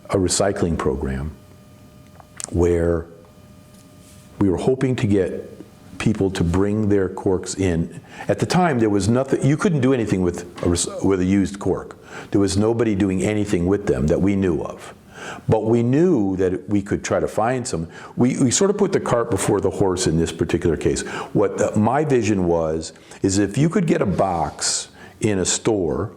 a recycling program where we were hoping to get people to bring their corks in. At the time, there was nothing, you couldn't do anything with a used cork. There was nobody doing anything with them that we knew of. But we knew that we could try to find some. We sort of put the cart before the horse in this particular case. What my vision is if you could get a box in a store,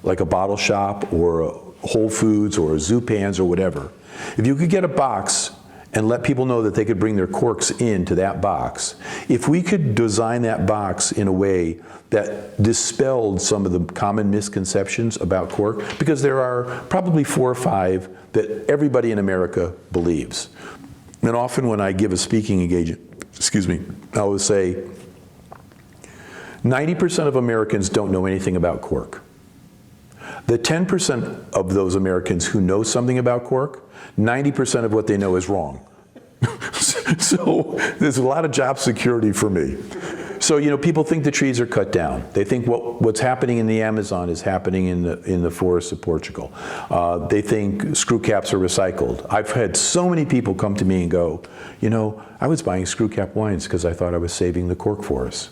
like a bottle shop or a Whole Foods or a Zupan's or whatever, if you could get a box and let people know that they could bring their corks into that box, if we could design that box in a way that dispelled some of the common misconceptions about cork, because there are probably 4 or 5 that everybody in America believes. And often when I give a speaking engagement, I always say, 90% of Americans don't know anything about cork. The 10% of those Americans who know something about cork, 90% of what they know is wrong. So there's a lot of job security for me. So people think the trees are cut down. They think what's happening in the Amazon is happening in the forests of Portugal. They think screw caps are recycled. I've had so many people come to me and go, I was buying screw cap wines because I thought I was saving the cork forests.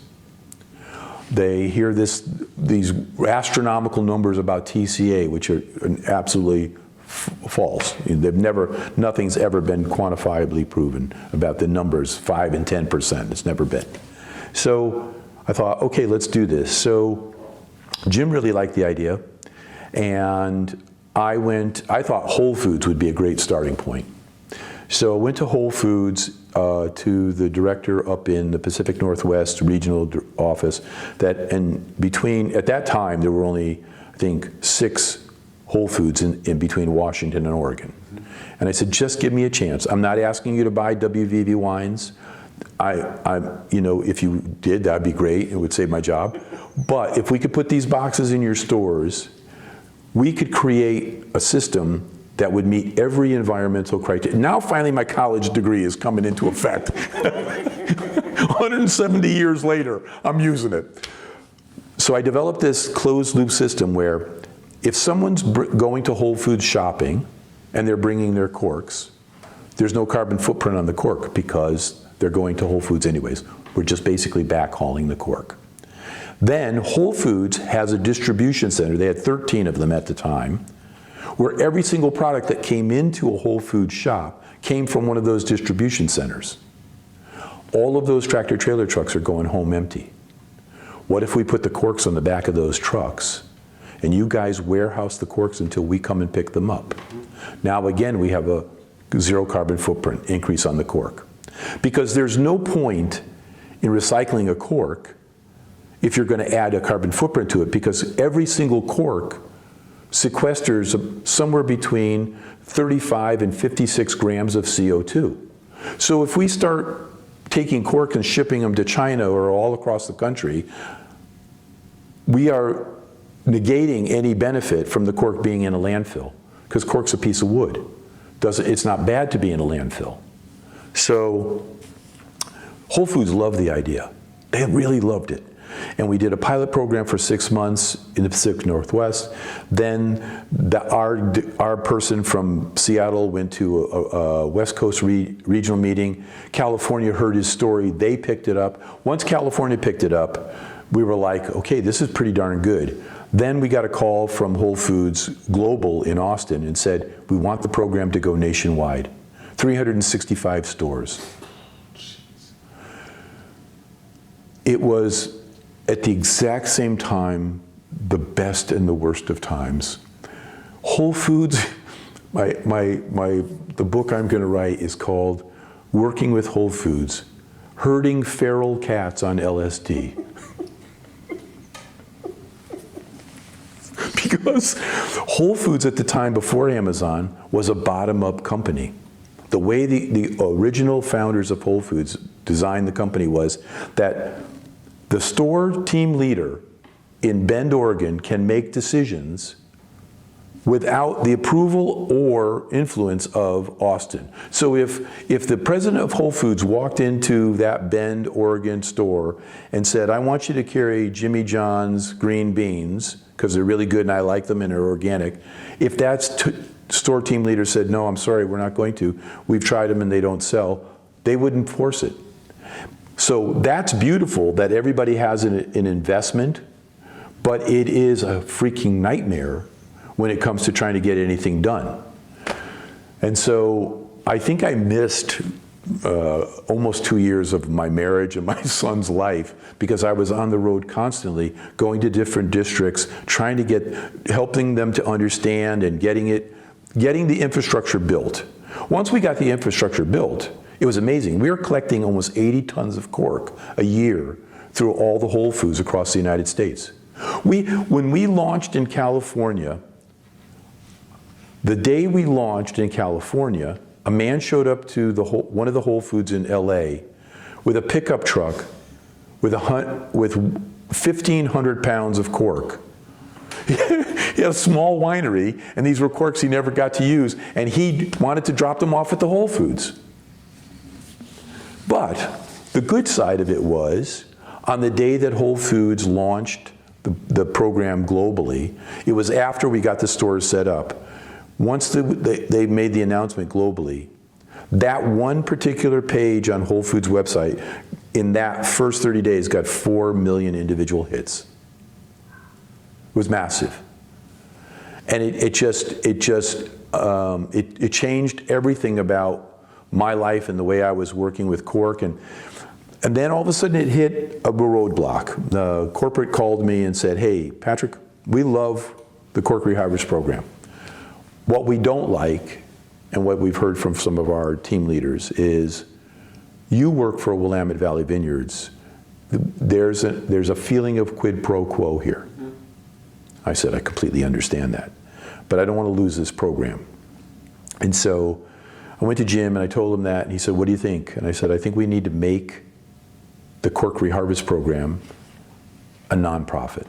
They hear these astronomical numbers about TCA, which are absolutely false. Nothing's ever been quantifiably proven about the numbers 5 and 10%. It's never been. So I thought, okay, let's do this. So Jim really liked the idea, and I thought Whole Foods would be a great starting point. So I went to Whole Foods, to the director up in the Pacific Northwest regional office, at that time there were only, I think, 6 Whole Foods in between Washington and Oregon. And I said, just give me a chance. I'm not asking you to buy WVV wines. If you did, that'd be great. It would save my job. But if we could put these boxes in your stores, we could create a system that would meet every environmental criteria. Now finally my college degree is coming into effect. 170 years later, I'm using it. So I developed this closed loop system where if someone's going to Whole Foods shopping and they're bringing their corks, there's no carbon footprint on the cork because they're going to Whole Foods anyways. We're just basically backhauling the cork. Then Whole Foods has a distribution center, they had 13 of them at the time, where every single product that came into a Whole Foods shop came from one of those distribution centers. All of those tractor trailer trucks are going home empty. What if we put the corks on the back of those trucks and you guys warehouse the corks until we come and pick them up? Now again, we have a 0 carbon footprint increase on the cork. Because there's no point in recycling a cork if you're going to add a carbon footprint to it, because every single cork sequesters somewhere between 35 and 56 grams of CO2. So if we start taking cork and shipping them to China or all across the country, we are negating any benefit from the cork being in a landfill, because cork's a piece of wood. It's not bad to be in a landfill. So Whole Foods loved the idea. They really loved it. And we did a pilot program for 6 months in the Pacific Northwest. Then our person from Seattle went to a West Coast regional meeting. California heard his story. They picked it up. Once California picked it up, we were like, okay, this is pretty darn good. Then we got a call from Whole Foods Global in Austin and said, we want the program to go nationwide. 365 stores. It was, at the exact same time, the best and the worst of times. Whole Foods, the book I'm going to write is called Working with Whole Foods, Herding Feral Cats on LSD. Because Whole Foods at the time before Amazon was a bottom-up company. The way the original founders of Whole Foods designed the company was that the store team leader in Bend, Oregon can make decisions without the approval or influence of Austin. So if the president of Whole Foods walked into that Bend, Oregon store and said, I want you to carry Jimmy John's green beans, because they're really good and I like them and they're organic, if that store team leader said, no, I'm sorry, we're not going to, we've tried them and they don't sell, they wouldn't force it. So that's beautiful that everybody has an investment, but it is a freaking nightmare when it comes to trying to get anything done. And so I think I missed almost 2 years of my marriage and my son's life because I was on the road constantly, going to different districts, trying to helping them to understand and getting the infrastructure built. Once we got the infrastructure built, it was amazing. We were collecting almost 80 tons of cork a year through all the Whole Foods across the United States. When we launched in California, the day we launched in California, a man showed up to one of the Whole Foods in LA with a pickup truck with 1,500 pounds of cork. He had a small winery, and these were corks he never got to use, and he wanted to drop them off at the Whole Foods. But the good side of it was, on the day that Whole Foods launched the program globally, it was after we got the stores set up. Once they made the announcement globally, that one particular page on Whole Foods' website, in that first 30 days, got 4 million individual hits. It was massive. And it changed everything about my life and the way I was working with cork. And then all of a sudden it hit a roadblock. The corporate called me and said, hey, Patrick, we love the cork reharvest program. What we don't like, and what we've heard from some of our team leaders, is you work for Willamette Valley Vineyards. There's a feeling of quid pro quo here. I said, I completely understand that, but I don't want to lose this program. And so I went to Jim and I told him that, and he said, what do you think? And I said, I think we need to make the cork reharvest program a nonprofit.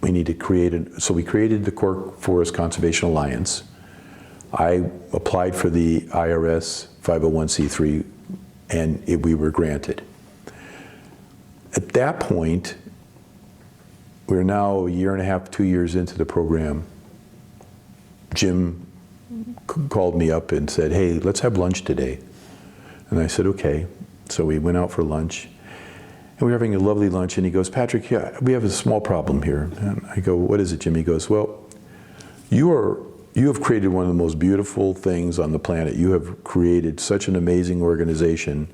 We need to so we created the Cork Forest Conservation Alliance. I applied for the IRS 501c3, and we were granted. At that point, we're now 1.5 years, 2 years into the program. Jim called me up and said, hey, let's have lunch today. And I said, okay. So we went out for lunch. And we were having a lovely lunch, and he goes, Patrick, yeah, we have a small problem here. And I go, what is it, Jim? He goes, well, you have created one of the most beautiful things on the planet. You have created such an amazing organization,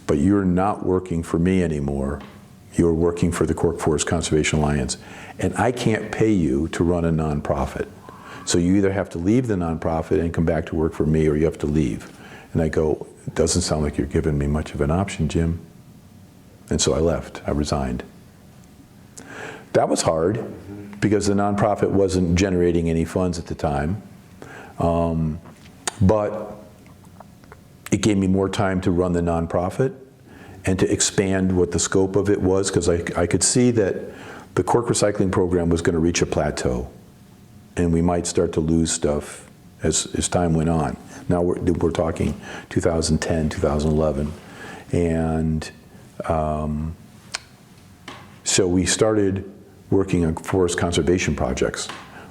but you're not working for me anymore. You're working for the Cork Forest Conservation Alliance, and I can't pay you to run a nonprofit. So you either have to leave the nonprofit and come back to work for me, or you have to leave. And I go, it doesn't sound like you're giving me much of an option, Jim. And so I left, I resigned. That was hard because the nonprofit wasn't generating any funds at the time. But it gave me more time to run the nonprofit and to expand what the scope of it was, because I could see that the cork recycling program was going to reach a plateau, and we might start to lose stuff as time went on. Now we're talking 2010, 2011, and so we started working on forest conservation projects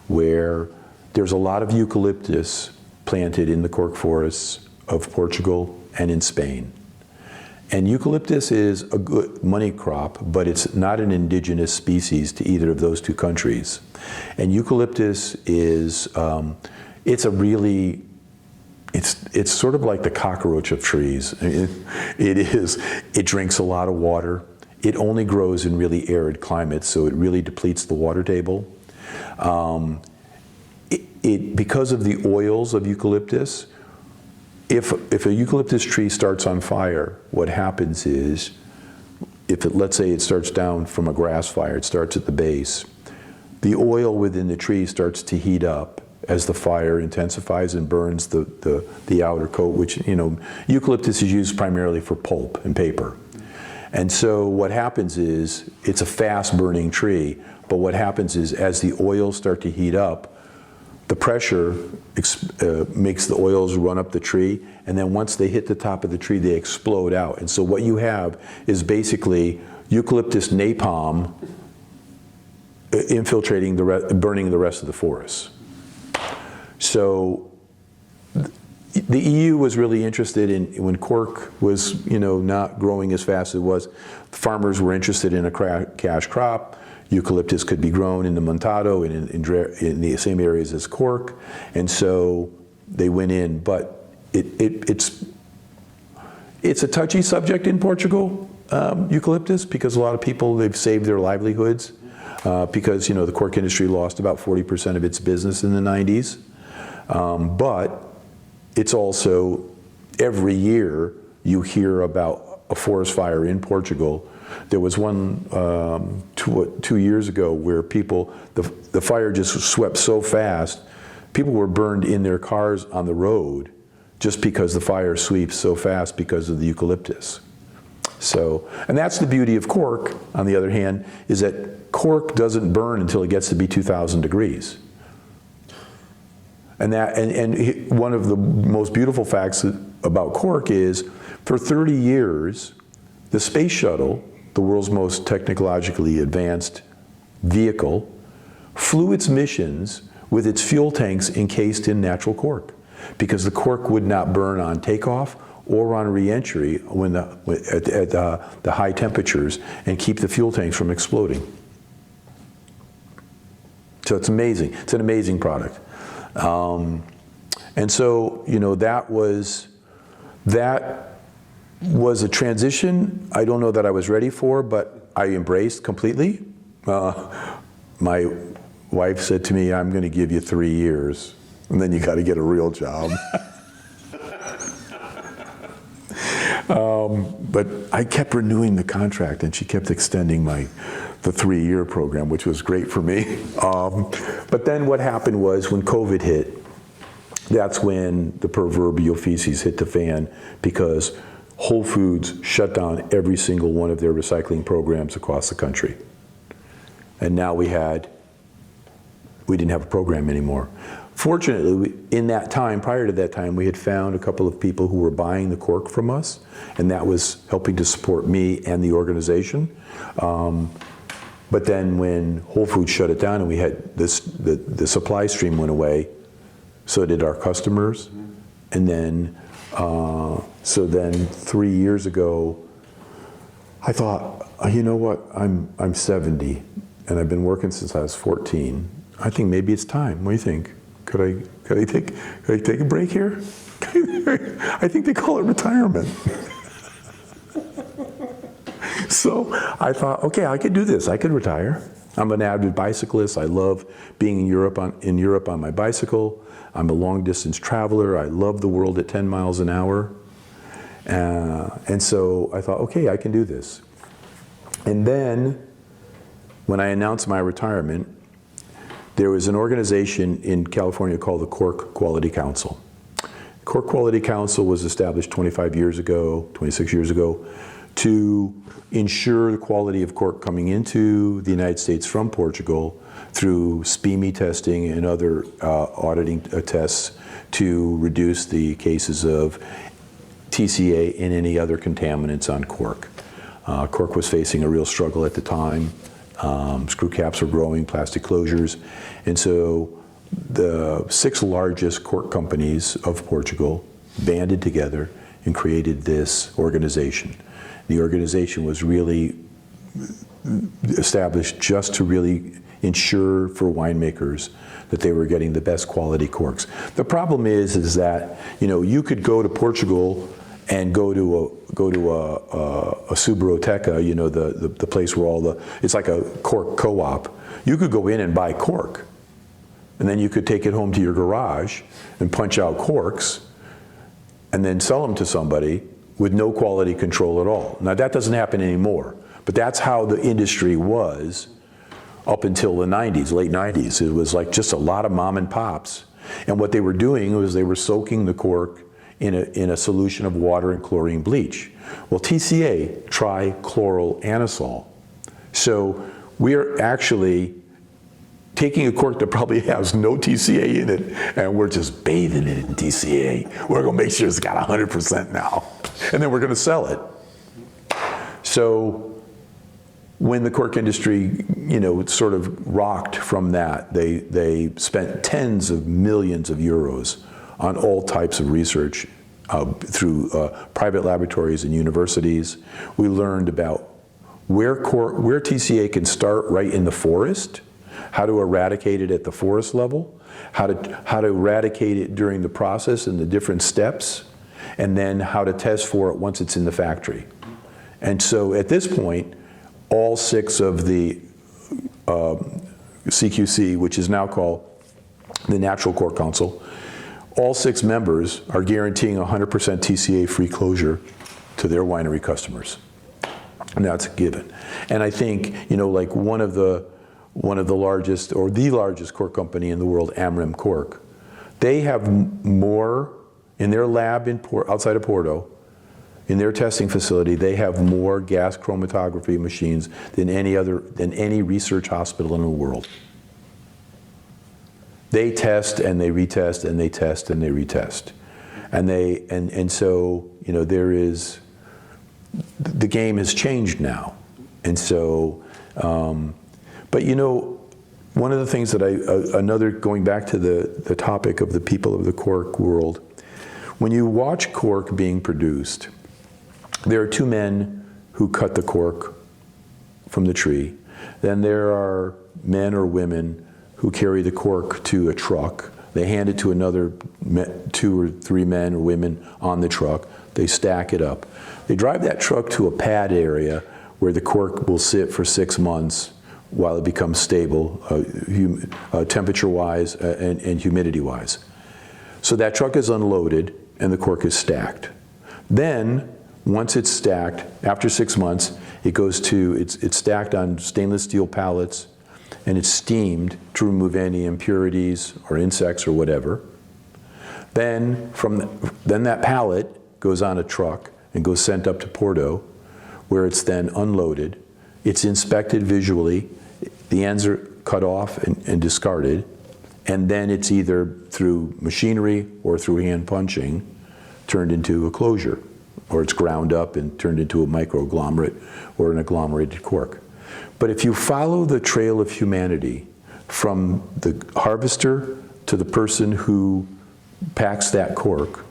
where there's a lot of eucalyptus planted in the cork forests of Portugal and in Spain. And eucalyptus is a good money crop, but it's not an indigenous species to either of those two countries. And eucalyptus is, it's sort of like the cockroach of trees. It drinks a lot of water. It only grows in really arid climates, so it really depletes the water table. Because of the oils of eucalyptus, if a eucalyptus tree starts on fire, what happens is, let's say it starts down from a grass fire, it starts at the base, the oil within the tree starts to heat up as the fire intensifies and burns the outer coat, which, eucalyptus is used primarily for pulp and paper. And so what happens is, it's a fast burning tree, but what happens is as the oils start to heat up, the pressure makes the oils run up the tree, and then once they hit the top of the tree, they explode out. And so what you have is basically eucalyptus napalm infiltrating burning the rest of the forest. So the EU was really interested in, when cork was not growing as fast as it was, farmers were interested in a cash crop. Eucalyptus could be grown in the Montado and in the same areas as cork, and so they went in. But it's a touchy subject in Portugal, eucalyptus, because a lot of people, they've saved their livelihoods because the cork industry lost about 40% of its business in the 90s. But it's also, every year you hear about a forest fire in Portugal. There was one 2 years ago where the fire just swept so fast, people were burned in their cars on the road just because the fire sweeps so fast because of the eucalyptus. So, and that's the beauty of cork, on the other hand, is that cork doesn't burn until it gets to be 2,000 degrees. And one of the most beautiful facts about cork is, for 30 years, the space shuttle, the world's most technologically advanced vehicle, flew its missions with its fuel tanks encased in natural cork, because the cork would not burn on takeoff or on re-entry at the high temperatures, and keep the fuel tanks from exploding. So it's amazing. It's an amazing product. And so, that was a transition I don't know that I was ready for, but I embraced completely. My wife said to me, "I'm going to give you 3 years, and then you got to get a real job." But I kept renewing the contract, and she kept extending the 3-year program, which was great for me. But then what happened was, when COVID hit, that's when the proverbial feces hit the fan, because Whole Foods shut down every single one of their recycling programs across the country. And now we didn't have a program anymore. Fortunately, in that time, prior to that time, we had found a couple of people who were buying the cork from us, and that was helping to support me and the organization. But then when Whole Foods shut it down and we had the supply stream went away, so did our customers. And then, so then 3 years ago, I thought, you know what, I'm 70, and I've been working since I was 14. I think maybe it's time. What do you think? Could I take a break here? I think they call it retirement. So I thought, okay, I could do this. I could retire. I'm an avid bicyclist. I love being in Europe on my bicycle. I'm a long distance traveler. I love the world at 10 miles an hour. And so I thought, okay, I can do this. And then when I announced my retirement, there was an organization in California called the Cork Quality Council. Cork Quality Council was established 26 years ago, to ensure the quality of cork coming into the United States from Portugal through SPME testing and other auditing tests to reduce the cases of TCA and any other contaminants on cork. Cork was facing a real struggle at the time. Screw caps were growing, plastic closures, and so the 6 largest cork companies of Portugal banded together and created this organization. The organization was really established just to really ensure for winemakers that they were getting the best quality corks. The problem is that, you know, you could go to Portugal and go to a Subroteca, you know, the place where all it's like a cork co-op. You could go in and buy cork, and then you could take it home to your garage and punch out corks and then sell them to somebody with no quality control at all. Now that doesn't happen anymore, but that's how the industry was up until the 90s, late 90s. It was like just a lot of mom and pops. And what they were doing was they were soaking the cork in a solution of water and chlorine bleach. Well, TCA, trichloroanisole. So we're actually taking a cork that probably has no TCA in it, and we're just bathing it in TCA. We're gonna make sure it's got 100% now, and then we're gonna sell it. So when the cork industry, you know, sort of rocked from that, they spent tens of millions of euros on all types of research through private laboratories and universities. We learned about where TCA can start right in the forest, how to eradicate it at the forest level, how to eradicate it during the process and the different steps, and then how to test for it once it's in the factory. And so at this point, all 6 of the CQC, which is now called the Natural Cork Council, all 6 members are guaranteeing 100% TCA-free closure to their winery customers. And that's a given. And I think, you know, like one of the largest, or the largest cork company in the world, Amrem Cork, they have more in their lab outside of Porto. In their testing facility, they have more gas chromatography machines than any research hospital in the world. They test and they retest and they test and they retest. And so, you know, the game has changed now. And so, but you know, one of the things that going back to the topic of the people of the cork world, when you watch cork being produced, there are 2 men who cut the cork from the tree. Then there are men or women who carry the cork to a truck. They hand it to another 2 or 3 men or women on the truck. They stack it up. They drive that truck to a pad area where the cork will sit for 6 months while it becomes stable, temperature-wise and humidity-wise. So that truck is unloaded and the cork is stacked. Then, once it's stacked, after 6 months, it's stacked on stainless steel pallets, and it's steamed to remove any impurities or insects or whatever. Then that pallet goes on a truck and goes sent up to Porto, where it's then unloaded. It's inspected visually. The ends are cut off and discarded, and then it's either through machinery or through hand punching turned into a closure, or it's ground up and turned into a microagglomerate or an agglomerated cork. But if you follow the trail of humanity from the harvester to the person who packs that cork,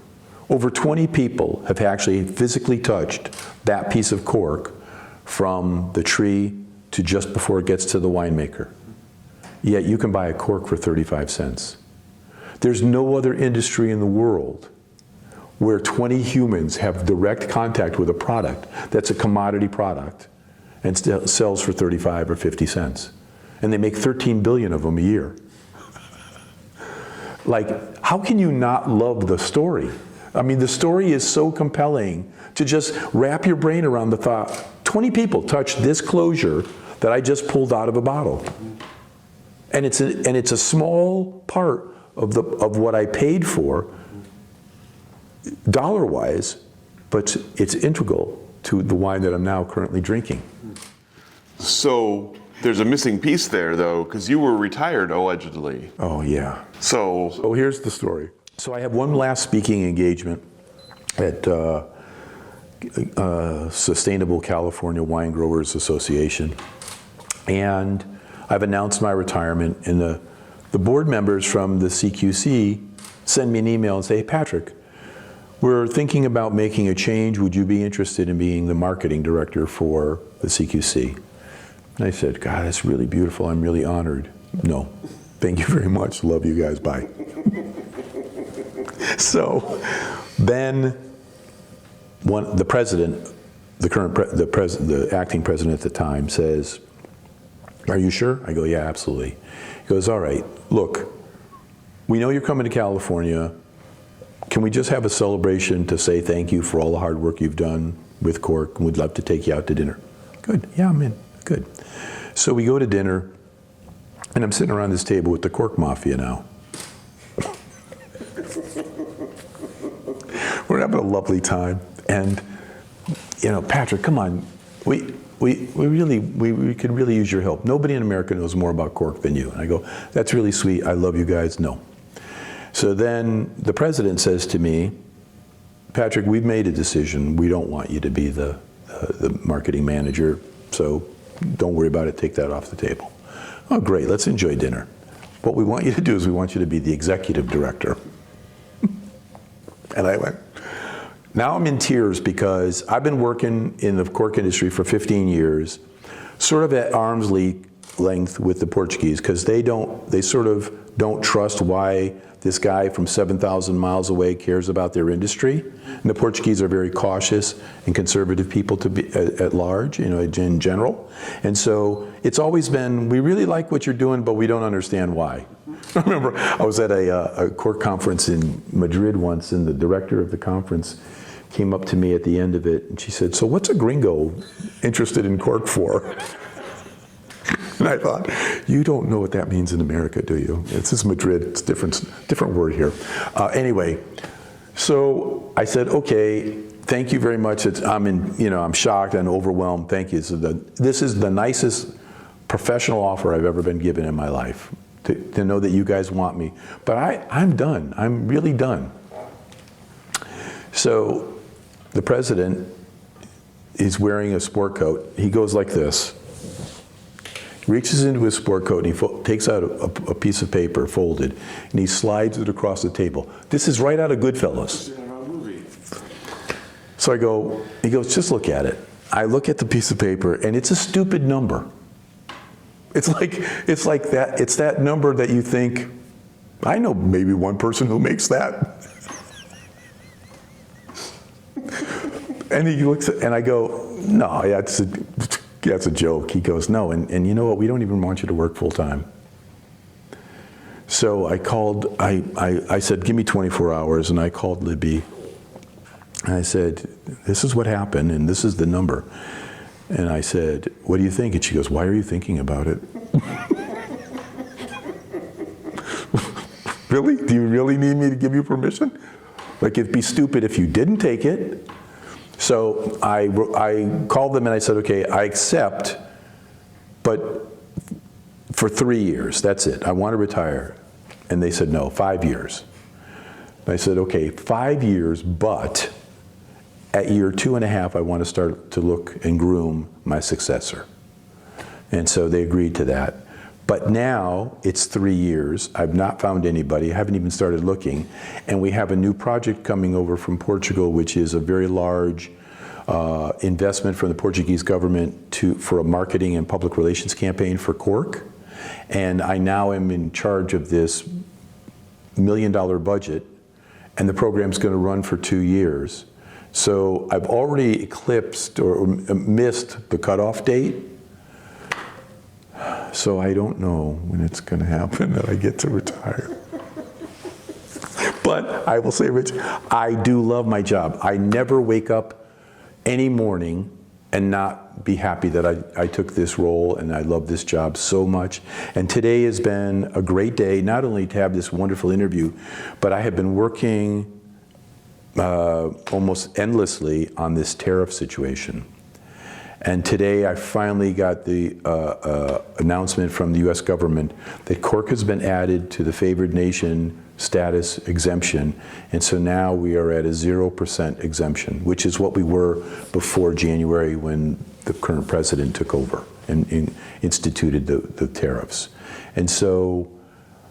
over 20 people have actually physically touched that piece of cork from the tree to just before it gets to the winemaker. Yet you can buy a cork for 35 cents. There's no other industry in the world where 20 humans have direct contact with a product that's a commodity product and sells for 35 or 50 cents. And they make 13 billion of them a year. Like, how can you not love the story? I mean, the story is so compelling to just wrap your brain around the thought, 20 people touched this closure that I just pulled out of a bottle. And it's a small part of what I paid for, dollar-wise, but it's integral to the wine that I'm now currently drinking. So there's a missing piece there, though, because you were retired, allegedly. Oh, yeah. So Here's the story. So I have one last speaking engagement at Sustainable California Wine Growers Association. And I've announced my retirement, and the board members from the CQC send me an email and say, hey, Patrick, we're thinking about making a change. Would you be interested in being the marketing director for the CQC? And I said, God, that's really beautiful. I'm really honored. No, thank you very much. Love you guys. Bye. So then the president, the acting president at the time says, are you sure? I go, yeah, absolutely. He goes, all right, look, we know you're coming to California. Can we just have a celebration to say thank you for all the hard work you've done with Cork, and we'd love to take you out to dinner. Good, yeah, I'm in, good. So we go to dinner, and I'm sitting around this table with the Cork Mafia now. We're having a lovely time, and Patrick, come on, we could really use your help. Nobody in America knows more about Cork than you. And I go, that's really sweet. I love you guys. No. So then the president says to me, Patrick, we've made a decision. We don't want you to be the marketing manager. So don't worry about it. Take that off the table. Oh, great. Let's enjoy dinner. What we want you to do is we want you to be the executive director. And I went, now I'm in tears because I've been working in the cork industry for 15 years, sort of at arm's length with the Portuguese, because they sort of don't trust why this guy from 7,000 miles away cares about their industry. And the Portuguese are very cautious and conservative people to be at large, in general. And so it's always been, we really like what you're doing, but we don't understand why. I remember I was at a cork conference in Madrid once, and the director of the conference came up to me at the end of it, and she said, so what's a gringo interested in cork for? And I thought, you don't know what that means in America, do you? This is Madrid, it's different word here. Anyway, so I said, okay, thank you very much. I'm shocked and overwhelmed. Thank you. So this is the nicest professional offer I've ever been given in my life, to know that you guys want me. But I'm done. I'm really done. So the president is wearing a sport coat. He goes like this. He reaches into his sport coat and he takes out a piece of paper folded, and he slides it across the table. This is right out of Goodfellas. So he goes, just look at it. I look at the piece of paper, and it's a stupid number. It's like that. It's that number that you think, I know maybe one person who makes that. And he looks at, and I go, no, that's a joke. He goes, no, and you know what? We don't even want you to work full time. So I called. I said, give me 24 hours, and I called Libby. And I said, this is what happened, and this is the number. And I said, what do you think? And she goes, why are you thinking about it? Really? Do you really need me to give you permission? Like, it'd be stupid if you didn't take it. So I called them and I said, okay, I accept, but for 3 years, that's it. I want to retire. And they said, no, 5 years. And I said, okay, 5 years, but at year 2.5, I want to start to look and groom my successor. And so they agreed to that. But now it's 3 years. I've not found anybody. I haven't even started looking. And we have a new project coming over from Portugal, which is a very large investment from the Portuguese government for a marketing and public relations campaign for cork. And I now am in charge of this $1 million budget, and the program's going to run for 2 years. So I've already eclipsed or missed the cutoff date. So I don't know when it's going to happen that I get to retire. But I will say, Rich, I do love my job. I never wake up any morning and not be happy that I took this role, and I love this job so much. And today has been a great day, not only to have this wonderful interview, but I have been working almost endlessly on this tariff situation. And today I finally got the announcement from the US government that Cork has been added to the favored nation status exemption. And so now we are at a 0% exemption, which is what we were before January when the current president took over and instituted the tariffs. And so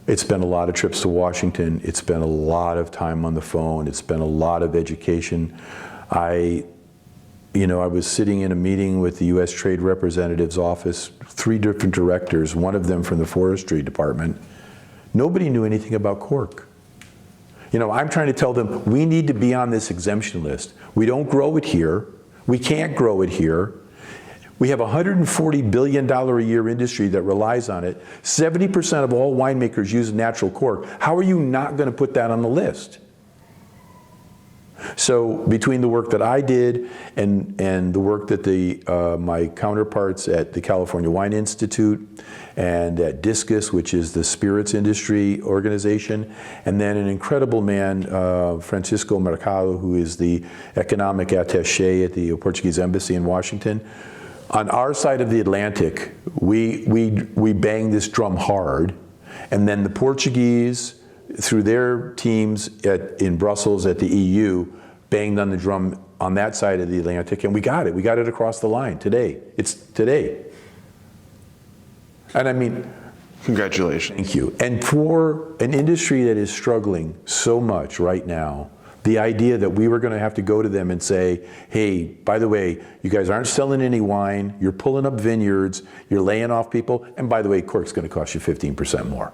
it's been a lot of trips to Washington. It's been a lot of time on the phone. It's been a lot of education. I was sitting in a meeting with the U.S. Trade Representative's office, 3 different directors, one of them from the forestry department. Nobody knew anything about cork. I'm trying to tell them, we need to be on this exemption list. We don't grow it here. We can't grow it here. We have a $140 billion a year industry that relies on it. 70% of all winemakers use natural cork. How are you not going to put that on the list? So between the work that I did and the work that my counterparts at the California Wine Institute and at Discus, which is the spirits industry organization, and then an incredible man, Francisco Mercado, who is the economic attaché at the Portuguese Embassy in Washington. On our side of the Atlantic, we bang this drum hard, and then the Portuguese, through their teams in Brussels at the EU, banged on the drum on that side of the Atlantic, and we got it. We got it across the line today. It's today. And I mean, congratulations. Thank you. And for an industry that is struggling so much right now, the idea that we were going to have to go to them and say, hey, by the way, you guys aren't selling any wine, you're pulling up vineyards, you're laying off people, and by the way, cork's going to cost you 15% more.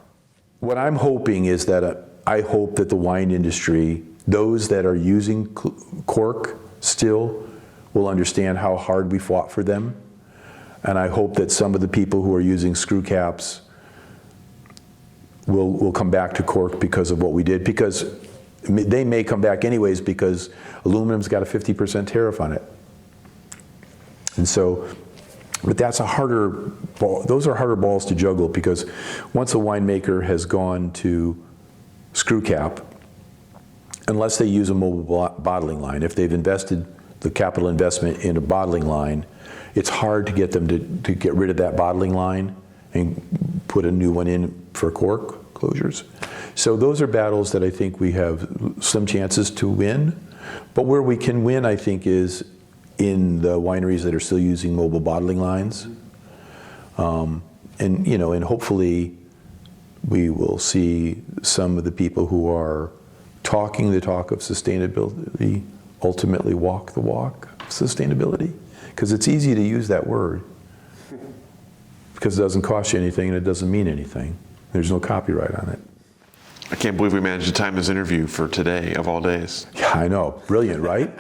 What I'm hoping is that I hope that the wine industry, those that are using cork still, will understand how hard we fought for them. And I hope that some of the people who are using screw caps will come back to cork because of what we did, because they may come back anyways because aluminum's got a 50% tariff on it. And so, but that's a harder ball. Those are harder balls to juggle, because once a winemaker has gone to screw cap, unless they use a mobile bottling line, if they've invested the capital investment in a bottling line, it's hard to get them to get rid of that bottling line and put a new one in for cork closures. So those are battles that I think we have some chances to win. But where we can win, I think, is in the wineries that are still using mobile bottling lines. And hopefully we will see some of the people who are talking the talk of sustainability ultimately walk the walk of sustainability. Because it's easy to use that word, because it doesn't cost you anything and it doesn't mean anything. There's no copyright on it. I can't believe we managed to time this interview for today, of all days. Yeah, I know. Brilliant, right?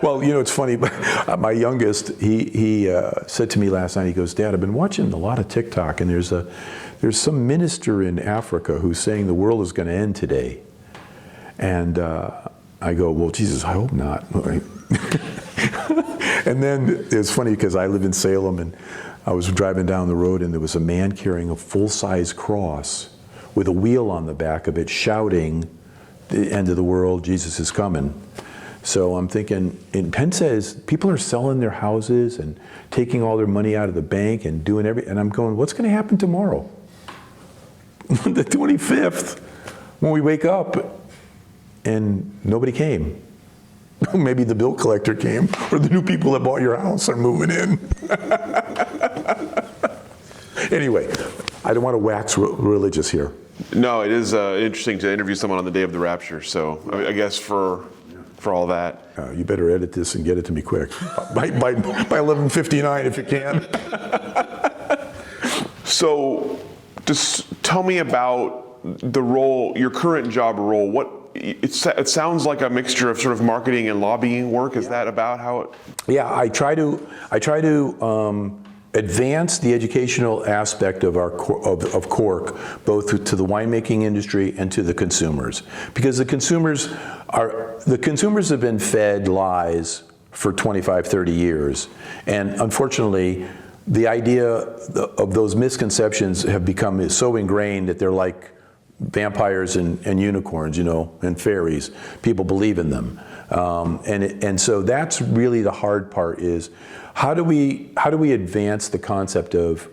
Well, it's funny. My youngest, he said to me last night, he goes, Dad, I've been watching a lot of TikTok, and there's some minister in Africa who's saying the world is going to end today. And I go, well, Jesus, I hope not. And then it's funny, because I live in Salem, and I was driving down the road, and there was a man carrying a full-size cross with a wheel on the back of it, shouting, the end of the world, Jesus is coming. So I'm thinking, and Penn says people are selling their houses and taking all their money out of the bank and doing and I'm going, what's going to happen tomorrow? The 25th, when we wake up and nobody came. Maybe the bill collector came, or the new people that bought your house are moving in. Anyway, I don't want to wax religious here. No, it is interesting to interview someone on the day of the rapture. So I guess for all that, you better edit this and get it to me quick by 11:59 if you can. So, just tell me about the role, your current job role. It sounds like a mixture of sort of marketing and lobbying work. Is that about how it? Yeah, I try to advance the educational aspect of of cork, both to the winemaking industry and to the consumers, because the consumers have been fed lies for 25, 30 years, and unfortunately, the idea of those misconceptions have become so ingrained that they're like vampires and unicorns, and fairies. People believe in them. And so that's really the hard part is how do we advance the concept of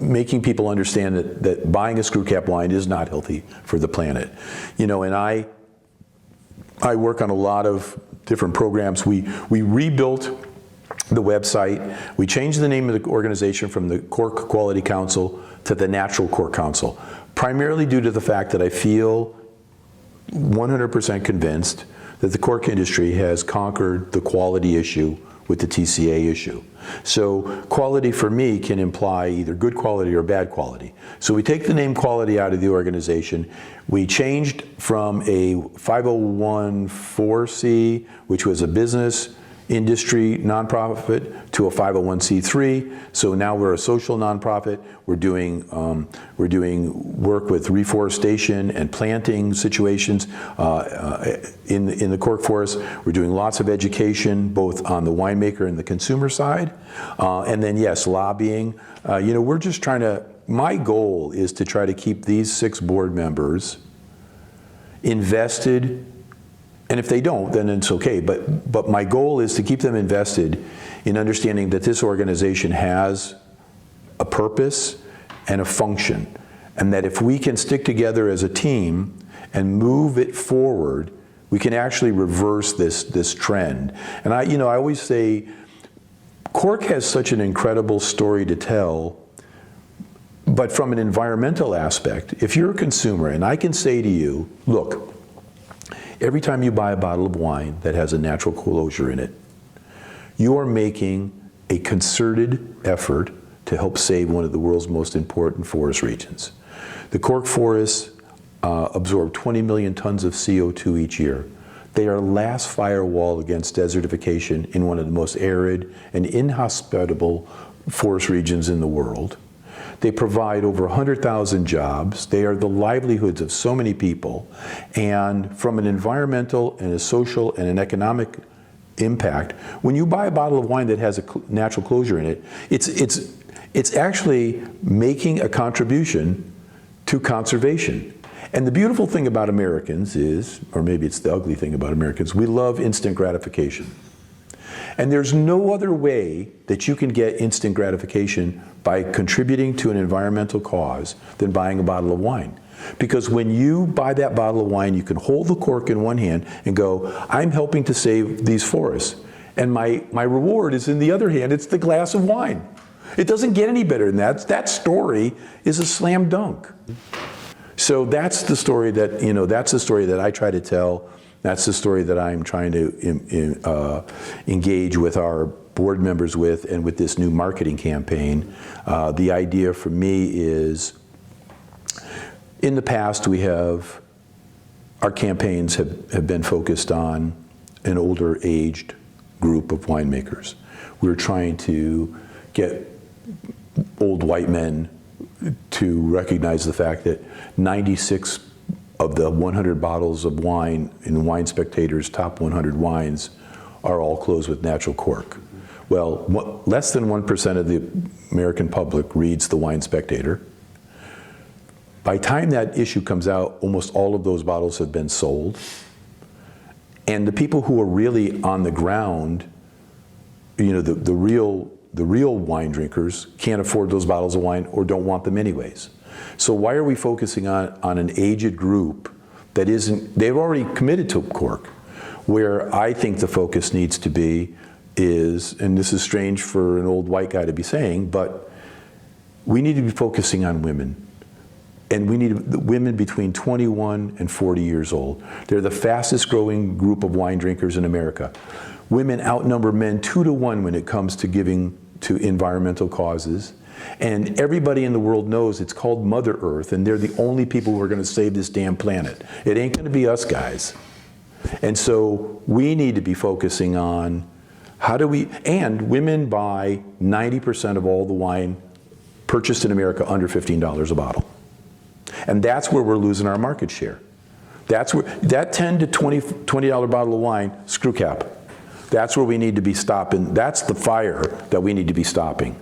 making people understand that buying a screw cap wine is not healthy for the planet. And I work on a lot of different programs. We rebuilt the website. We changed the name of the organization from the Cork Quality Council to the Natural Cork Council, primarily due to the fact that I feel 100% convinced that the cork industry has conquered the quality issue with the TCA issue. So quality for me can imply either good quality or bad quality. So we take the name quality out of the organization. We changed from a 501(c), which was a business industry nonprofit, to a 501(c)(3). So now we're a social nonprofit. We're doing work with reforestation and planting situations in the Cork Forest. We're doing lots of education, both on the winemaker and the consumer side. And then, yes, lobbying. We're just trying to, my goal is to try to keep these 6 board members invested. And if they don't, then it's okay. But my goal is to keep them invested in understanding that this organization has a purpose and a function. And that if we can stick together as a team and move it forward, we can actually reverse this trend. And I always say, Cork has such an incredible story to tell, but from an environmental aspect, if you're a consumer, and I can say to you, look, every time you buy a bottle of wine that has a natural closure in it, you are making a concerted effort to help save one of the world's most important forest regions. The Cork forests absorb 20 million tons of CO2 each year. They are last firewall against desertification in one of the most arid and inhospitable forest regions in the world. They provide over 100,000 jobs. They are the livelihoods of so many people. And from an environmental and a social and an economic impact, when you buy a bottle of wine that has a natural closure in it, it's actually making a contribution to conservation. And the beautiful thing about Americans is, or maybe it's the ugly thing about Americans, we love instant gratification. And there's no other way that you can get instant gratification by contributing to an environmental cause than buying a bottle of wine. Because when you buy that bottle of wine, you can hold the cork in one hand and go, I'm helping to save these forests. And my reward is in the other hand, it's the glass of wine. It doesn't get any better than that. That story is a slam dunk. So that's the story that, that's the story that I try to tell. That's the story that I'm trying to engage with our board members with, and with this new marketing campaign. The idea for me is, in the past our campaigns have been focused on an older aged group of winemakers. We're trying to get old white men to recognize the fact that 96 of the 100 bottles of wine in Wine Spectator's top 100 wines are all closed with natural cork. Well, less than 1% of the American public reads the Wine Spectator. By the time that issue comes out, almost all of those bottles have been sold. And the people who are really on the ground, the real wine drinkers can't afford those bottles of wine or don't want them anyways. So why are we focusing on an aged group that they've already committed to cork? Where I think the focus needs to be is, and this is strange for an old white guy to be saying, but we need to be focusing on women. And we need women between 21 and 40 years old. They're the fastest growing group of wine drinkers in America. Women outnumber men 2 to 1 when it comes to giving to environmental causes. And everybody in the world knows it's called Mother Earth, and they're the only people who are going to save this damn planet. It ain't going to be us guys. And so we need to be focusing on and women buy 90% of all the wine purchased in America under $15 a bottle. And that's where we're losing our market share. That's where that $10 to $20 bottle of wine, screw cap. That's where we need to be stopping. That's the fire that we need to be stopping.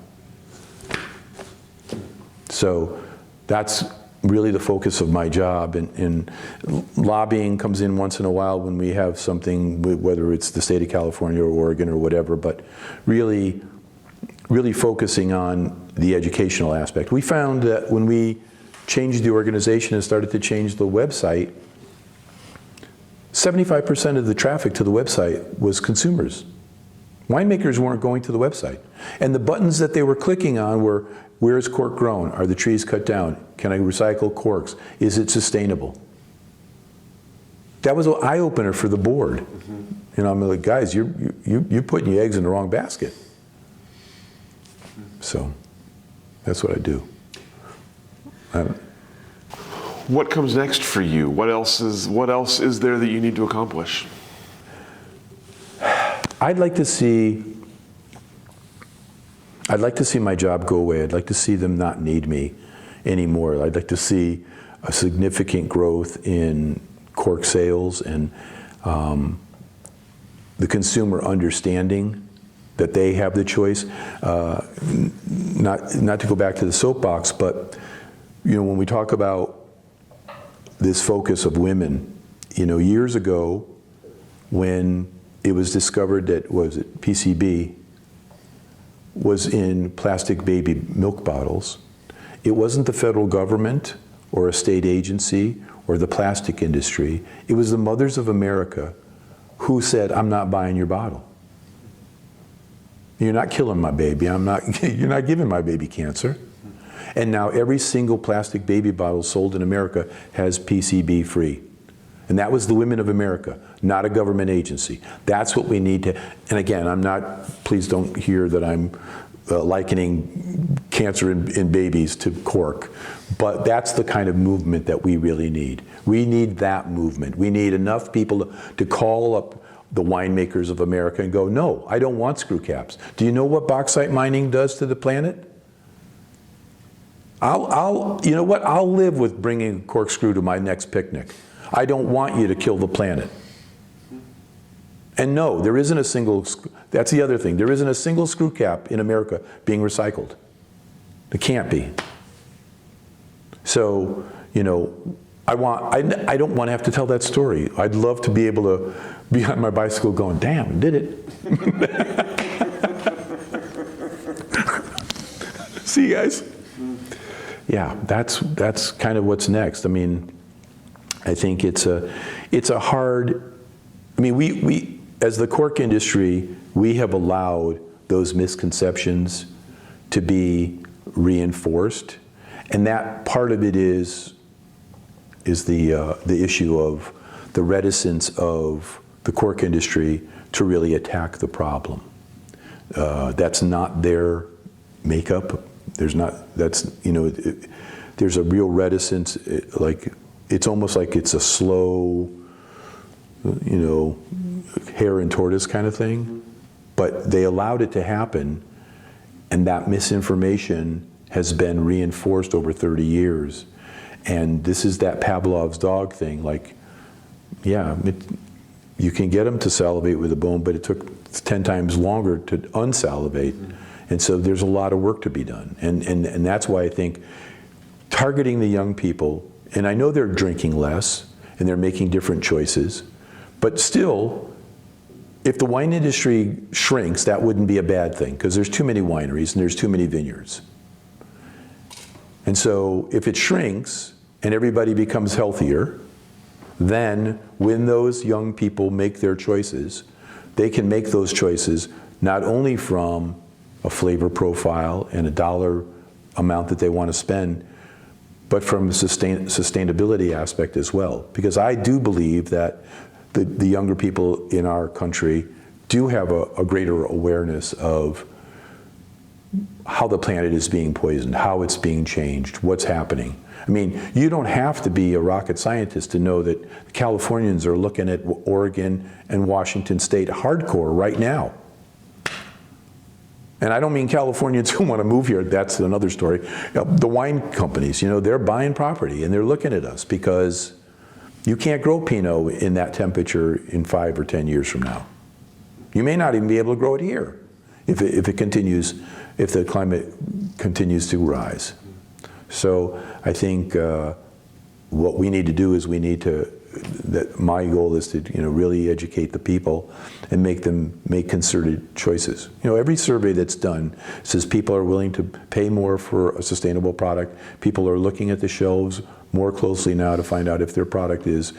So that's really the focus of my job, and lobbying comes in once in a while when we have something, whether it's the state of California or Oregon or whatever, but really focusing on the educational aspect. We found that when we changed the organization and started to change the website, 75% of the traffic to the website was consumers. Winemakers weren't going to the website. And the buttons that they were clicking on were, where is cork grown? Are the trees cut down? Can I recycle corks? Is it sustainable? That was an eye-opener for the board. You know, I'm like, guys, you're putting your eggs in the wrong basket. So that's what I do. What comes next for you? What else is there that you need to accomplish? I'd like to see my job go away. I'd like to see them not need me anymore. I'd like to see a significant growth in cork sales and the consumer understanding that they have the choice. Not to go back to the soapbox, but you know, when we talk about this focus of women, you know, years ago when it was discovered that, PCB was in plastic baby milk bottles, it wasn't the federal government or a state agency or the plastic industry. It was the Mothers of America who said, I'm not buying your bottle. You're not killing my baby. You're not giving my baby cancer. And now every single plastic baby bottle sold in America has PCB free. And that was the women of America, not a government agency. That's what we need to, and again, please don't hear that I'm likening cancer in babies to cork, but that's the kind of movement that we really need. We need that movement. We need enough people to call up the winemakers of America and go, no, I don't want screw caps. Do you know what bauxite mining does to the planet? You know what? I'll live with bringing a corkscrew to my next picnic. I don't want you to kill the planet. And no, there isn't a single, that's the other thing, there isn't a single screw cap in America being recycled. There can't be. So, you know, I don't want to have to tell that story. I'd love to be able to be on my bicycle going, damn, did it. See you guys? Yeah, that's kind of what's next. I mean, I think it's a hard, I mean, we as the cork industry, we have allowed those misconceptions to be reinforced. And that part of it is the issue of the reticence of the cork industry to really attack the problem. That's not their makeup. There's a real reticence, it's almost like it's a slow, you know, hare and tortoise kind of thing. But they allowed it to happen, and that misinformation has been reinforced over 30 years. And this is that Pavlov's dog thing, like, yeah, you can get them to salivate with a bone, but it took 10 times longer to unsalivate. And so there's a lot of work to be done. And that's why I think targeting the young people, and I know they're drinking less and they're making different choices, but still, if the wine industry shrinks, that wouldn't be a bad thing, because there's too many wineries and there's too many vineyards. And so if it shrinks and everybody becomes healthier, then when those young people make their choices, they can make those choices not only from a flavor profile and a dollar amount that they want to spend, but from a sustainability aspect as well. Because I do believe that the younger people in our country do have a greater awareness of how the planet is being poisoned, how it's being changed, what's happening. I mean, you don't have to be a rocket scientist to know that the Californians are looking at Oregon and Washington State hardcore right now. And I don't mean Californians who want to move here, that's another story. The wine companies, you know, they're buying property and they're looking at us because you can't grow Pinot in that temperature in 5 or 10 years from now. You may not even be able to grow it here if it continues, if the climate continues to rise. So I think what we need to do is my goal is to really educate the people and make them make concerted choices. Every survey that's done says people are willing to pay more for a sustainable product. People are looking at the shelves more closely now to find out if their product is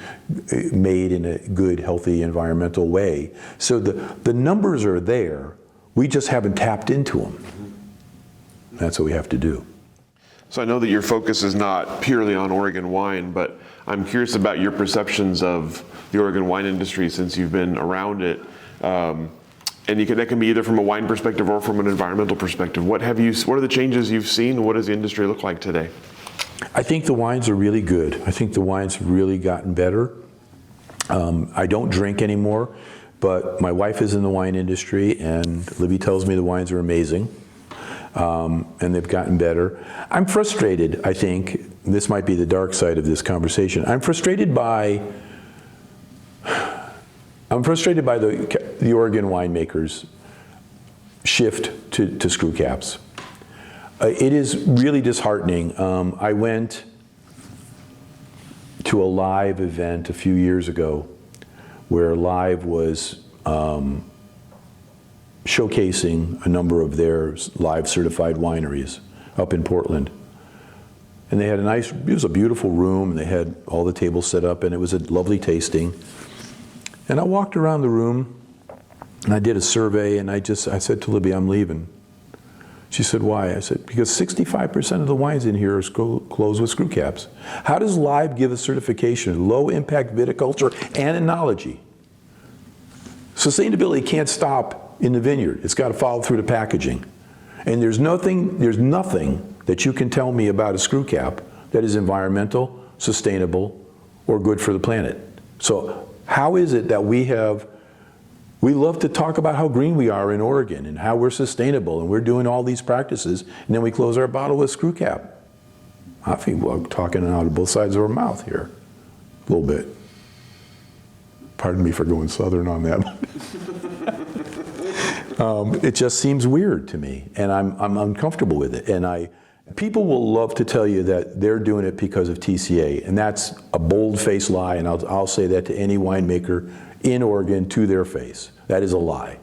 made in a good, healthy, environmental way. So the numbers are there. We just haven't tapped into them. That's what we have to do. So I know that your focus is not purely on Oregon wine, but I'm curious about your perceptions of the Oregon wine industry since you've been around it. And that can be either from a wine perspective or from an environmental perspective. What are the changes you've seen? What does the industry look like today? I think the wines are really good. I think the wines have really gotten better. I don't drink anymore, but my wife is in the wine industry, and Libby tells me the wines are amazing. And they've gotten better. I'm frustrated, I think, this might be the dark side of this conversation. I'm frustrated by the Oregon winemakers' shift to screw caps. It is really disheartening. I went to a live event a few years ago where Live was showcasing a number of their Live certified wineries up in Portland. And they had it was a beautiful room, and they had all the tables set up, and it was a lovely tasting. And I walked around the room, and I did a survey, and I said to Libby, I'm leaving. She said, why? I said, because 65% of the wines in here are closed with screw caps. How does Live give a certification, low impact viticulture and enology? Sustainability can't stop in the vineyard. It's got to follow through to packaging. And there's nothing that you can tell me about a screw cap that is environmental, sustainable, or good for the planet. So how is it that we love to talk about how green we are in Oregon and how we're sustainable and we're doing all these practices, and then we close our bottle with screw cap? I think we're talking out of both sides of our mouth here, a little bit. Pardon me for going Southern on that. It just seems weird to me, and I'm uncomfortable with it. And people will love to tell you that they're doing it because of TCA, and that's a bold-faced lie, and I'll say that to any winemaker in Oregon to their face. That is a lie.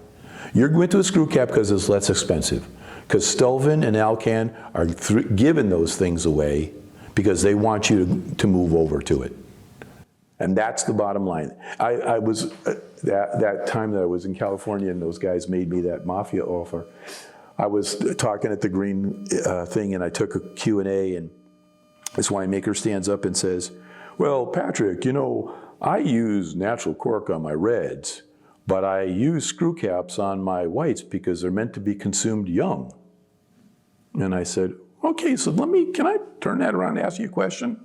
You're going to a screw cap because it's less expensive, because Stelvin and Alcan are giving those things away because they want you to move over to it. And that's the bottom line. I was, that time that I was in California and those guys made me that mafia offer, I was talking at the green thing, and I took a Q&A, and this winemaker stands up and says, well, Patrick, I use natural cork on my reds, but I use screw caps on my whites because they're meant to be consumed young. And I said, okay, so can I turn that around and ask you a question?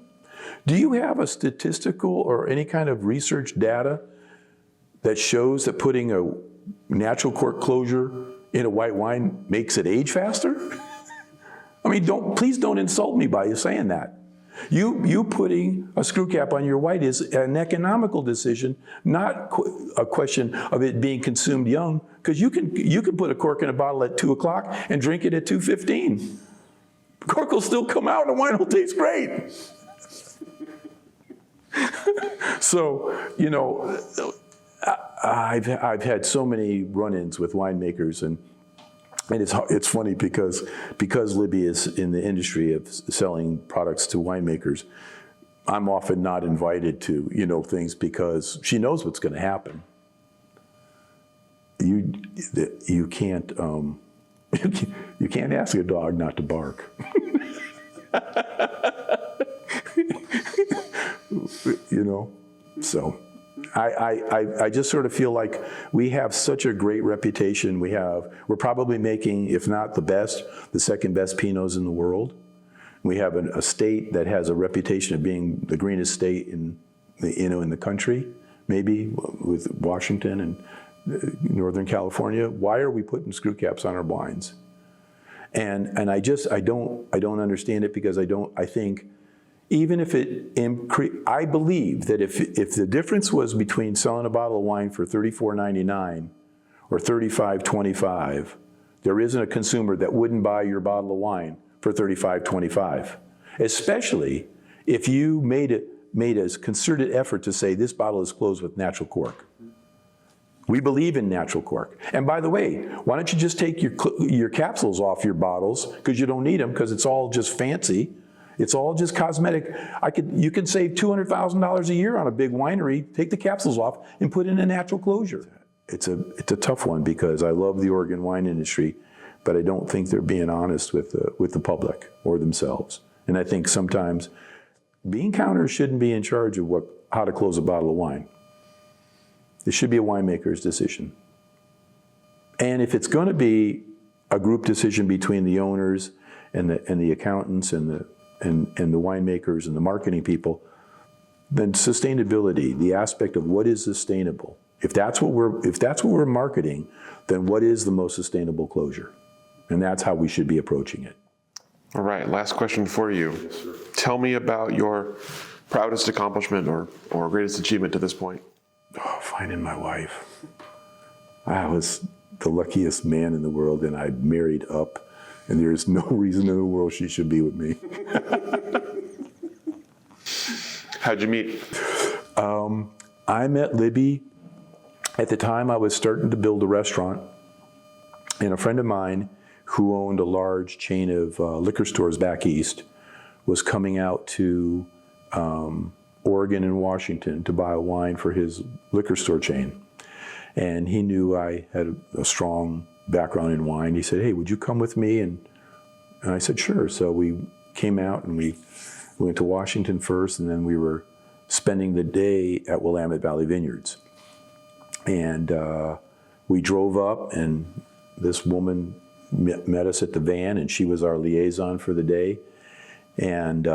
Do you have a statistical or any kind of research data that shows that putting a natural cork closure in a white wine makes it age faster? I mean, please don't insult me by saying that. You putting a screw cap on your white is an economical decision, not a question of it being consumed young, because you can put a cork in a bottle at 2 o'clock and drink it at 2:15. Cork will still come out and the wine will taste great. So, I've had so many run-ins with winemakers, and it's funny because Libby is in the industry of selling products to winemakers. I'm often not invited to things because she knows what's going to happen. You can't ask a dog not to bark. So I just sort of feel like we have such a great reputation. We're probably making, if not the second best Pinots in the world. We have a state that has a reputation of being the greenest state in the country, maybe with Washington and Northern California. Why are we putting screw caps on our wines? And I don't understand it, because I think even if I believe that if the difference was between selling a bottle of wine for $34.99 or $35.25, there isn't a consumer that wouldn't buy your bottle of wine for $35.25. especially if you made a concerted effort to say this bottle is closed with natural cork. We believe in natural cork. And by the way, why don't you just take your capsules off your bottles, because you don't need them, because it's all just fancy. It's all just cosmetic. You can save $200,000 a year on a big winery. Take the capsules off and put in a natural closure. It's a tough one, because I love the Oregon wine industry, but I don't think they're being honest with the public or themselves. And I think sometimes bean counters shouldn't be in charge of how to close a bottle of wine. It should be a winemaker's decision. And if it's going to be a group decision between the owners and the accountants and the winemakers and the marketing people, then sustainability, the aspect of what is sustainable. If that's what we're marketing, then what is the most sustainable closure? And that's how we should be approaching it. All right, last question for you. Tell me about your proudest accomplishment or greatest achievement to this point. Oh, finding my wife. I was the luckiest man in the world, and I married up, and there's no reason in the world she should be with me. How'd you meet? I met Libby. At the time, I was starting to build a restaurant, and a friend of mine who owned a large chain of liquor stores back east was coming out to Oregon and Washington to buy a wine for his liquor store chain. And he knew I had a strong background in wine. He said, "Hey, would you come with me?" And I said, "Sure." So we came out and we went to Washington first, and then we were spending the day at Willamette Valley Vineyards. And we drove up, and this woman met us at the van, and she was our liaison for the day. And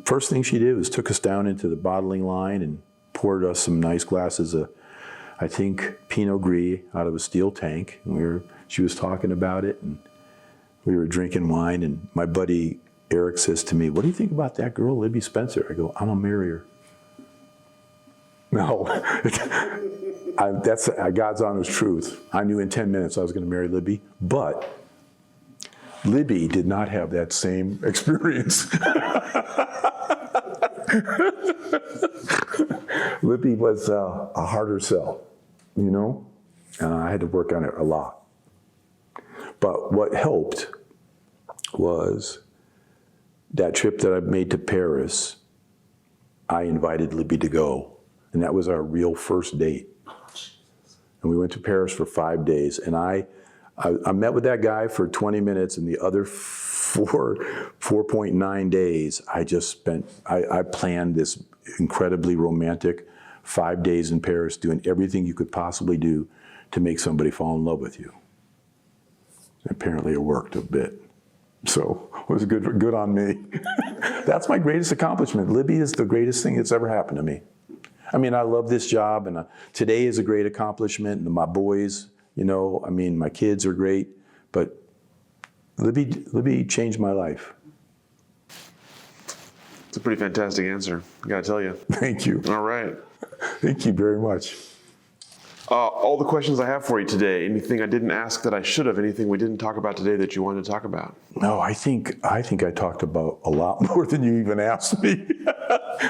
first thing she did was took us down into the bottling line and poured us some nice glasses of, I think, Pinot Gris out of a steel tank. And she was talking about it, and we were drinking wine, and my buddy Eric says to me, "What do you think about that girl, Libby Spencer?" I go, "I'm gonna marry her." No, that's God's honest truth. I knew in 10 minutes I was gonna marry Libby, but Libby did not have that same experience. Libby was a harder sell, you know? I had to work on it a lot. But what helped was that trip that I made to Paris. I invited Libby to go, and that was our real first date. And we went to Paris for 5 days, and I met with that guy for 20 minutes, and the other 4.9 days, I planned this incredibly romantic 5 days in Paris, doing everything you could possibly do to make somebody fall in love with you. Apparently it worked a bit. So it was good on me. That's my greatest accomplishment. Libby is the greatest thing that's ever happened to me. I mean, I love this job, and today is a great accomplishment, and my boys, my kids are great, but Libby changed my life. It's a pretty fantastic answer, I gotta tell you. Thank you. All right. Thank you very much. All the questions I have for you today, anything I didn't ask that I should have, anything we didn't talk about today that you wanted to talk about? No, I think I talked about a lot more than you even asked me.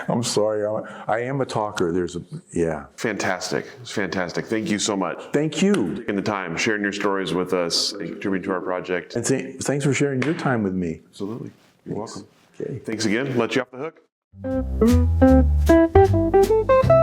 I'm sorry, I am a talker. Yeah. Fantastic, it's fantastic. Thank you so much. Thank you. Taking the time, sharing your stories with us, contributing to our project. And thanks for sharing your time with me. Absolutely, you're welcome. Okay. Thanks again, let you off the hook.